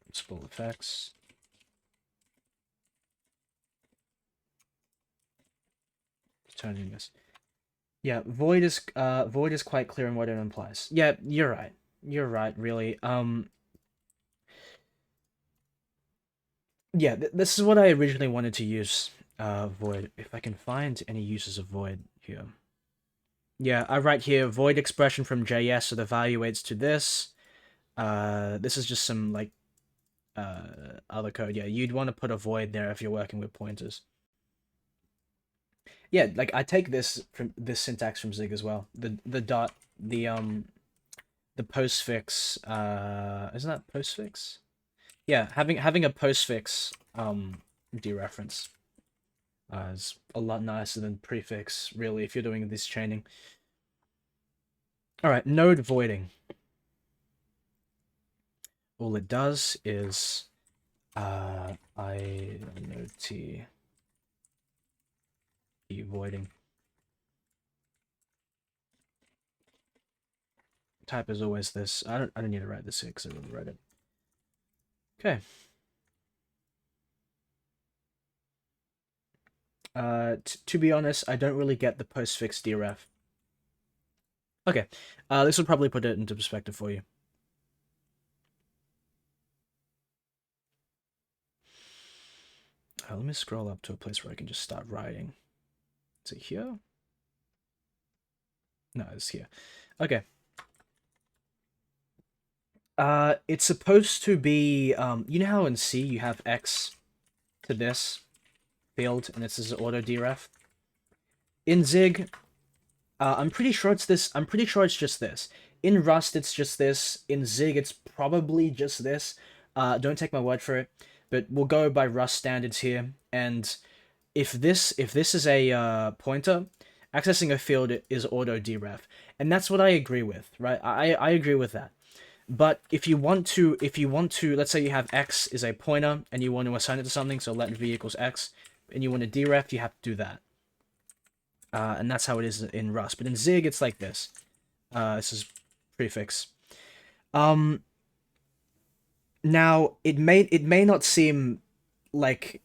Principal effects. Returning this. Yeah, void is quite clear in what it implies. Yeah, you're right. You're right, really. Yeah, this is what I originally wanted to use. Void. If I can find any uses of void here. Yeah, I write here void expression from JS, so the evaluates to this. This is just some like other code, yeah, you'd want to put a void there if you're working with pointers. Yeah, like I take this syntax from Zig as well. The dot the postfix, isn't that postfix? Yeah, having a postfix dereference is a lot nicer than prefix, really, if you're doing this chaining. All right, node voiding. All it does is I node t voiding. Type is always this. I don't need to write this here because I already read it. Okay. To be honest, I don't really get the postfix deref. Okay. This will probably put it into perspective for you. Let me scroll up to a place where I can just start writing. Is it here? No, it's here. Okay. It's supposed to be, you know how in C you have X to this field, and this is auto deref? In Zig, I'm pretty sure it's this. I'm pretty sure it's just this. In Rust, it's just this. In Zig, it's probably just this. Don't take my word for it, but we'll go by Rust standards here. And if this is a pointer, accessing a field is auto deref, and that's what I agree with, right? I agree with that. But if you want to, let's say you have X is a pointer and you want to assign it to something, so let v equals X, and you want to deref, you have to do that. And that's how it is in Rust. But in Zig, it's like this. This is prefix. Now it may not seem like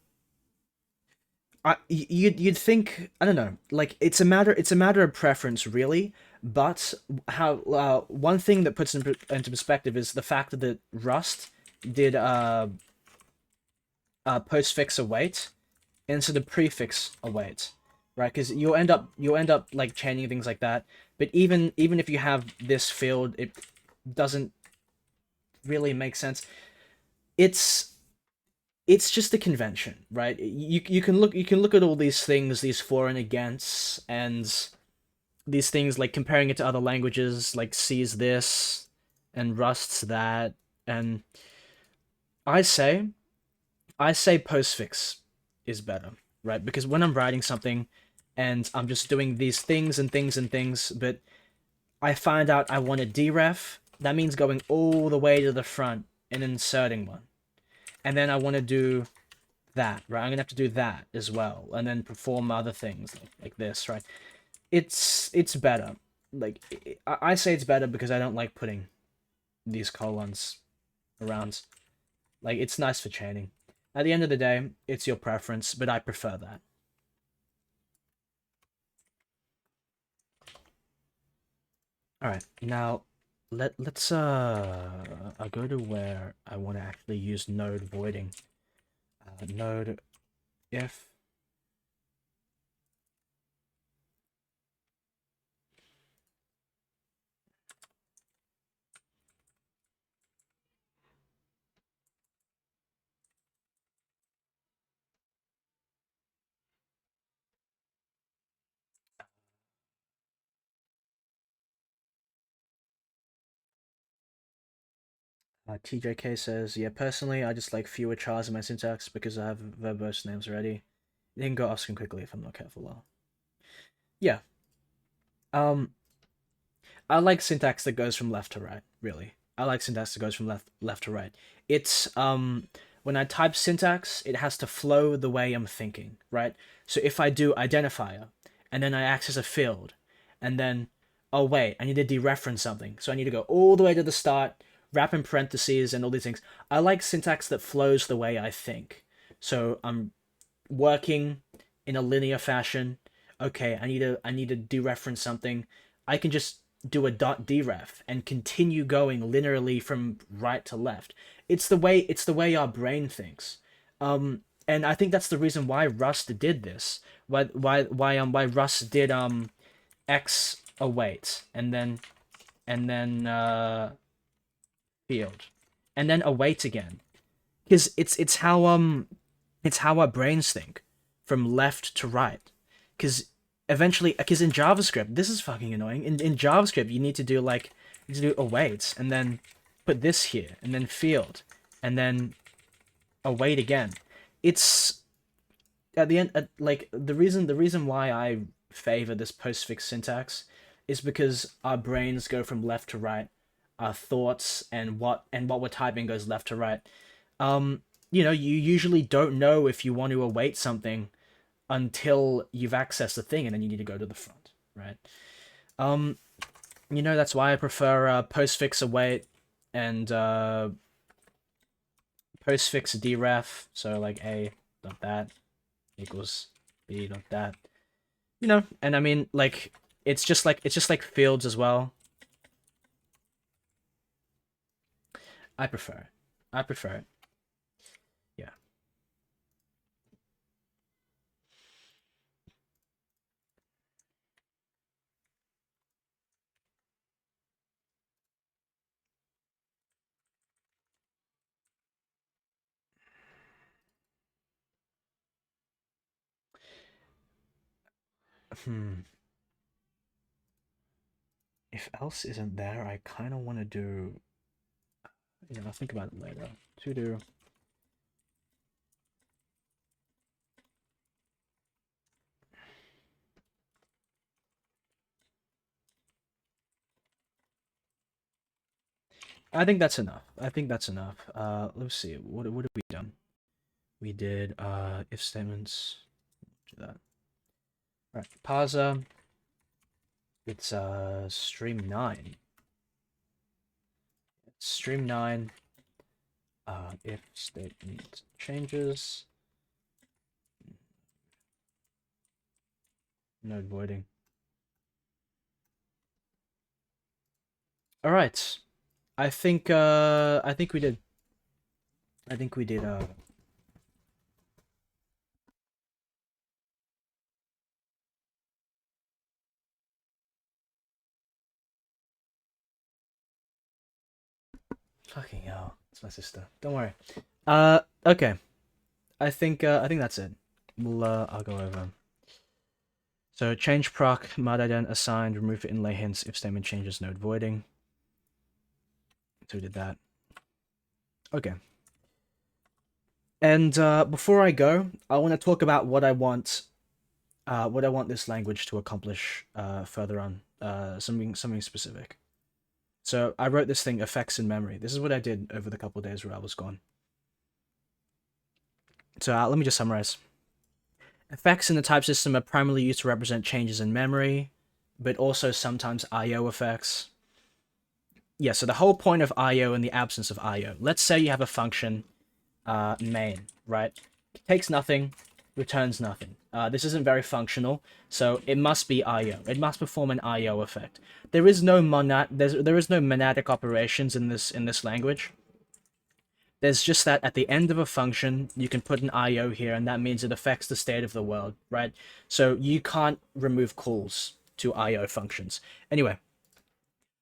you'd think, I don't know, like it's a matter of preference, really. But how one thing that puts into perspective is the fact that Rust did postfix await instead of prefix await, right? Because you'll end up like chaining things like that. But even if you have this field, it doesn't really make sense. It's just a convention, right? You can look at all these things, these for and against, and these things like comparing it to other languages, like C's this and Rust's that, and I say postfix is better, right? Because when I'm writing something and I'm just doing these things and things and things, but I find out I want a deref, that means going all the way to the front and inserting one. And then I want to do that, right? I'm going to have to do that as well, and then perform other things like this, right? It's better. Like, I say it's better because I don't like putting these colons around. Like, it's nice for chaining. At the end of the day, it's your preference, but I prefer that. All right, now let's I'll go to where I want to actually use node voiding. Node if TJK says, yeah, personally, I just like fewer chars in my syntax because I have verbose names already. You can go ask him quickly if I'm not careful, though. Yeah. I like syntax that goes from left to right, really. I like syntax that goes from left to right. It's, when I type syntax, it has to flow the way I'm thinking, right? So if I do identifier, and then I access a field, and then, oh wait, I need to dereference something. So I need to go all the way to the start, wrap in parentheses and all these things. I like syntax that flows the way I think. So I'm working in a linear fashion. Okay, I need to dereference something. I can just do a .deref and continue going linearly from right to left. It's the way our brain thinks. And I think that's the reason why Rust did this. Why Rust did X await and then field and then await again. because it's how our brains think, from left to right. Because eventually, because in JavaScript, this is fucking annoying. In JavaScript, you need to do await, and then put this here, and then field, and then await again. It's at the end, like the reason why I favor this postfix syntax is because our brains go from left to right. Our thoughts and what we're typing goes left to right. You know, you usually don't know if you want to await something until you've accessed the thing, and then you need to go to the front, right? You know, that's why I prefer postfix await and postfix deref. So like a dot that equals b dot that. You know, and I mean, like it's just like fields as well. I prefer it. I prefer it. Yeah. If else isn't there, I kind of want to do. Yeah, I'll think about it later. To do. I think that's enough. I think that's enough. Let's see. What have we done? We did if statements. Do that. All right. Parser. It's stream 9. Stream 9. If statement changes. Node voiding. All right. I think we did. I think we did. Fucking hell, it's my sister. Don't worry. Okay. I think that's it. I'll go over. So change proc, mutident assigned, remove inlay hints if statement changes, node voiding. So we did that. Okay. And before I go, I want to talk about what I want this language to accomplish further on. Something specific. So I wrote this thing, effects in memory. This is what I did over the couple of days where I was gone. So let me just summarize. Effects in the type system are primarily used to represent changes in memory, but also sometimes I/O effects. Yeah, so the whole point of I/O and the absence of I/O. Let's say you have a function, main, right? It takes nothing, returns nothing. This isn't very functional, so it must be I/O. It must perform an I/O effect. There is no there is no monadic operations in this language. There's just that at the end of a function, you can put an I/O here, and that means it affects the state of the world, right? So you can't remove calls to I/O functions. Anyway,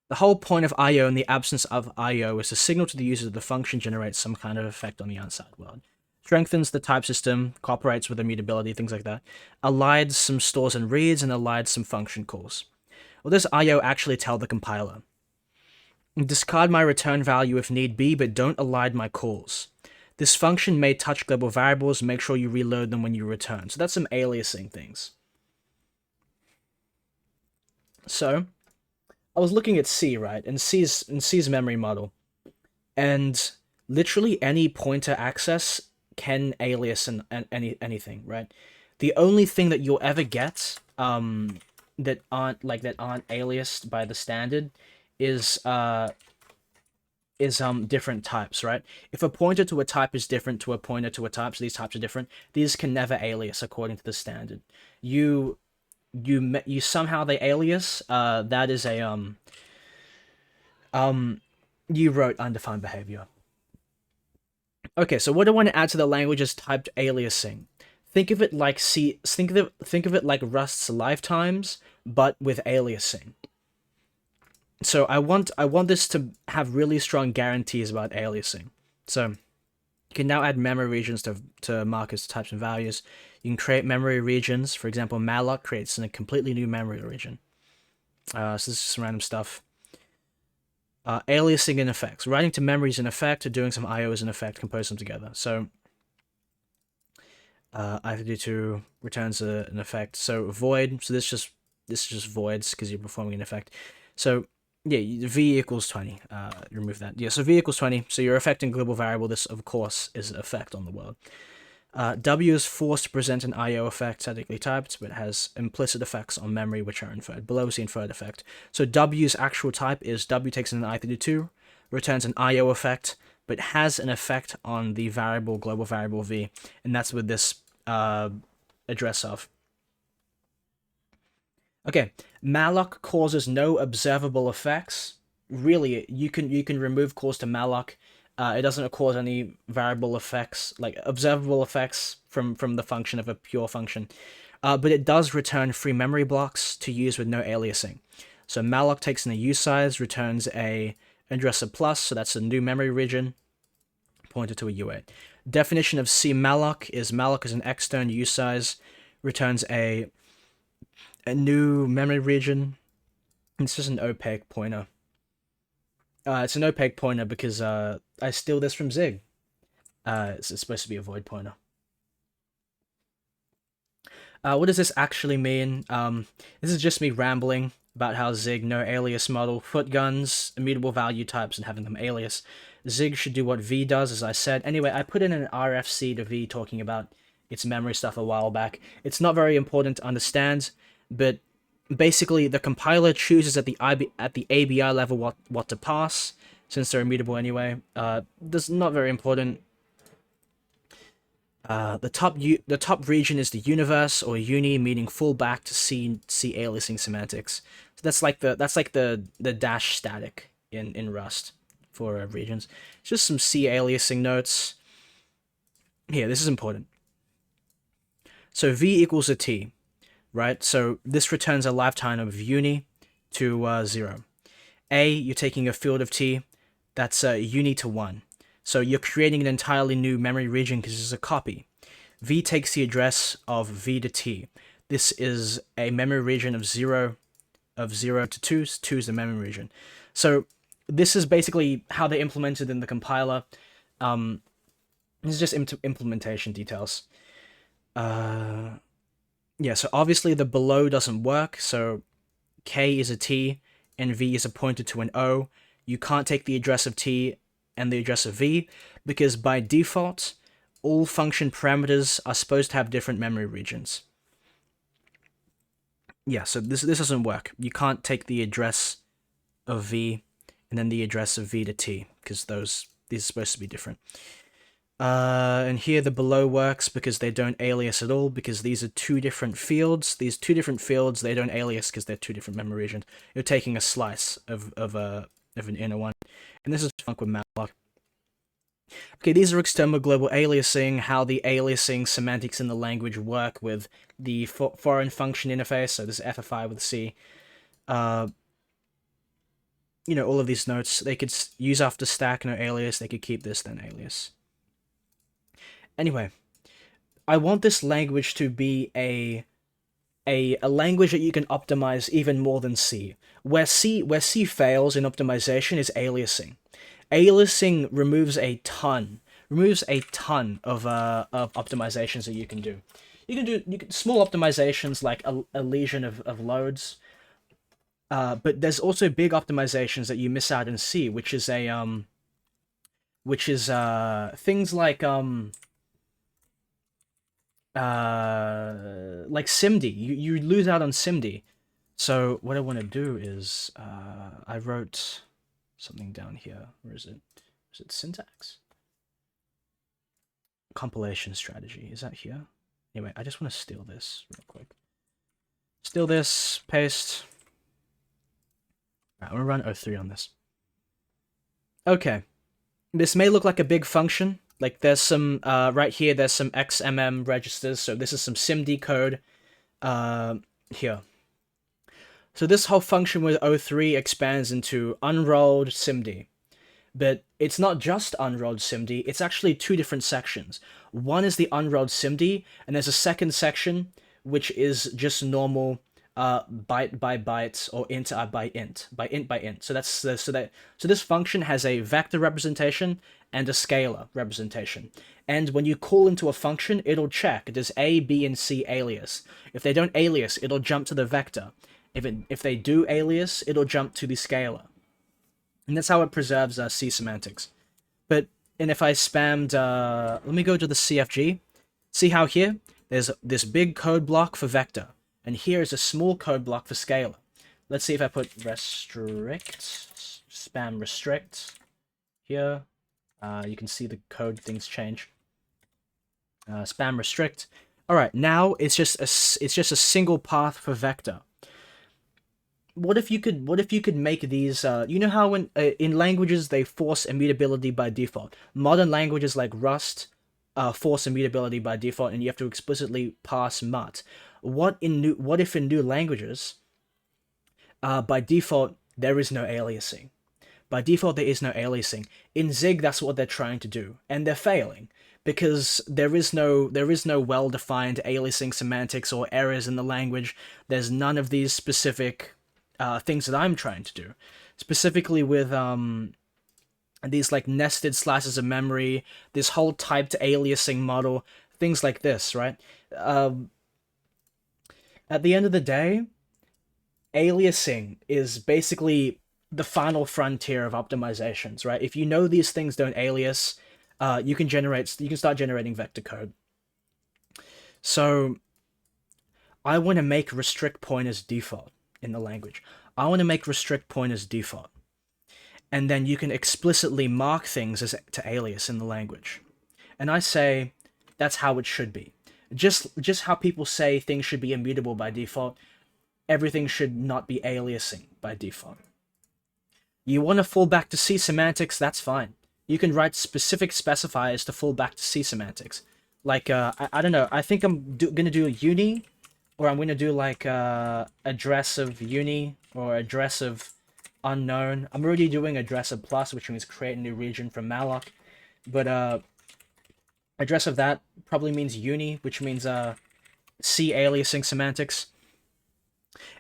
the whole point of I/O and the absence of I/O is to signal to the user that the function generates some kind of effect on the outside world. Strengthens the type system, cooperates with immutability, things like that. Elides some stores and reads, and elides some function calls. Well, does I/O actually tell the compiler? Discard my return value if need be, but don't elide my calls. This function may touch global variables, make sure you reload them when you return. So that's some aliasing things. So, I was looking at C, right, and C's memory model. And literally any pointer access can alias and anything, right? The only thing that you'll ever get that aren't aliased by the standard is different types, right? If a pointer to a type is different to a pointer to a type, so these types are different, these can never alias according to the standard. You somehow they alias, that is a you wrote undefined behavior. Okay, so what I want to add to the language is typed aliasing. Think of it like think of it like Rust's lifetimes, but with aliasing. So I want this to have really strong guarantees about aliasing. So can now add memory regions to markers, types, and values. You can create memory regions. For example, malloc creates a completely new memory region. So this is some random stuff. Aliasing in effects. Writing to memories in effect or doing some IOs in effect, compose them together. So I52 returns an effect. So void. So this is just voids because you're performing an effect. So yeah, v equals 20. Remove that. Yeah, so v equals 20. So you're affecting global variable. This of course is an effect on the world. W is forced to present an IO effect, statically typed, but has implicit effects on memory, which are inferred. Below is the inferred effect. So W's actual type is W takes in an I32, returns an IO effect, but has an effect on the variable, global variable V, and that's with this address of. Okay, malloc causes no observable effects. Really, you can remove calls to malloc. It doesn't cause any variable effects, like observable effects from the function of a pure function. But it does return free memory blocks to use with no aliasing. So malloc takes in a usize, returns a address of plus, so that's a new memory region pointed to a UA. Definition of cmalloc is an extern usize, returns a new memory region. It's just an opaque pointer. It's an opaque pointer because I steal this from Zig. It's supposed to be a void pointer. What does this actually mean? This is just me rambling about how Zig no alias model, foot guns, immutable value types, and having them alias. Zig should do what V does, as I said. Anyway, I put in an RFC to V talking about its memory stuff a while back. It's not very important to understand, but basically the compiler chooses at the ABI level what to pass, since they're immutable anyway. That's not very important. The top region is the universe or uni, meaning fallback to C aliasing semantics. So that's like the dash static in Rust for regions. It's just some C aliasing notes. Here, this is important. So V equals a T, right? So this returns a lifetime of uni to 0. A, you're taking a field of T, that's uni to 1. So you're creating an entirely new memory region because it's a copy. V takes the address of V to T. This is a memory region of 0 to 2. 2 is the memory region. So this is basically how they implemented in the compiler. This is just implementation details. Yeah, so obviously the below doesn't work. So K is a T and V is pointed to an O. You can't take the address of T and the address of V, because by default, all function parameters are supposed to have different memory regions. Yeah, so this doesn't work. You can't take the address of V and then the address of V to T, because these are supposed to be different. And here the below works because they don't alias at all, because these are two different fields. These two different fields, they don't alias because they're two different memory regions. You're taking a slice of an inner one. And this is funk with malloc. Okay, these are external global aliasing, how the aliasing semantics in the language work with the foreign function interface. So this is FFI with C. All of these notes, they could use after stack, no alias. They could keep this, then alias. Anyway, I want this language to be a language that you can optimize even more than C. Where C fails in optimization is aliasing. Aliasing removes a ton of optimizations that you can do. You can do small optimizations like a lesion of loads, but there's also big optimizations that you miss out in C, which is things like SIMD. You lose out on SIMD. So what I want to do is I wrote something down here. Where is it? Is it syntax? Compilation strategy. Is that here? Anyway, I just want to steal this real quick. Steal this, paste. Right, I'm going to run 03 on this. Okay. This may look like a big function. Like there's some, right here, there's some XMM registers. So this is some SIMD code here. So this whole function with 03 expands into unrolled SIMD. But it's not just unrolled SIMD, it's actually two different sections. One is the unrolled SIMD, and there's a second section which is just normal byte by byte or int by int by int. So this function has a vector representation and a scalar representation. And when you call into a function, it'll check does A, B, and C alias. If they don't alias, it'll jump to the vector. If they do alias, it'll jump to the scalar. And that's how it preserves C semantics. And if I spammed, let me go to the CFG. See how here, there's this big code block for vector. And here is a small code block for scalar. Let's see if I put restrict, spam restrict here. You can see the code things change. Spam restrict. All right, now it's just a single path for vector. What if you could make these? You know how in languages they force immutability by default. Modern languages like Rust force immutability by default, and you have to explicitly pass mut. What if in new languages, by default there is no aliasing? By default there is no aliasing. In Zig, that's what they're trying to do, and they're failing because there is no well-defined aliasing semantics or errors in the language. There's none of these specific things that I'm trying to do, specifically with these like nested slices of memory, this whole typed aliasing model, things like this, right? At the end of the day, aliasing is basically the final frontier of optimizations, right? If you know these things don't alias, you can start generating vector code. So I want to make restrict pointers default in the language. I want to make restrict pointers default. And then you can explicitly mark things as to alias in the language. And I say that's how it should be. Just how people say things should be immutable by default, everything should not be aliasing by default. You want to fall back to C semantics, that's fine. You can write specific specifiers to fall back to C semantics. Like, I don't know, I think I'm going to do a uni, or I'm going to do like address of uni, or address of unknown. I'm already doing address of plus, which means create a new region from malloc. But address of that probably means uni, which means C aliasing semantics.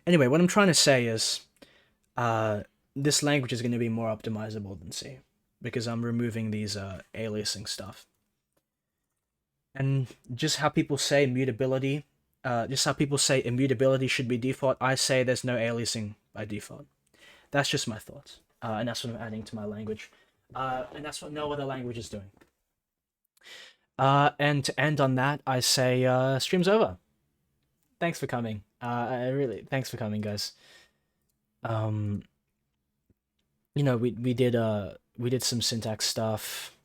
Anyway, what I'm trying to say is this language is going to be more optimizable than C, because I'm removing these aliasing stuff. And just how people say mutability, just how people say immutability should be default, I say there's no aliasing by default. That's just my thoughts, and that's what I'm adding to my language, and that's what no other language is doing. And to end on that, I say stream's over. Thanks for coming. Thanks for coming, guys. You know, we did some syntax stuff,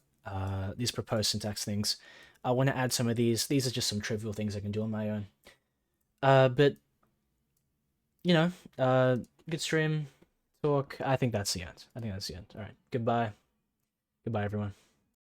these proposed syntax things. I want to add some of these. These are just some trivial things I can do on my own. But you know, good stream, talk. I think that's the end. All right, goodbye. Goodbye, everyone.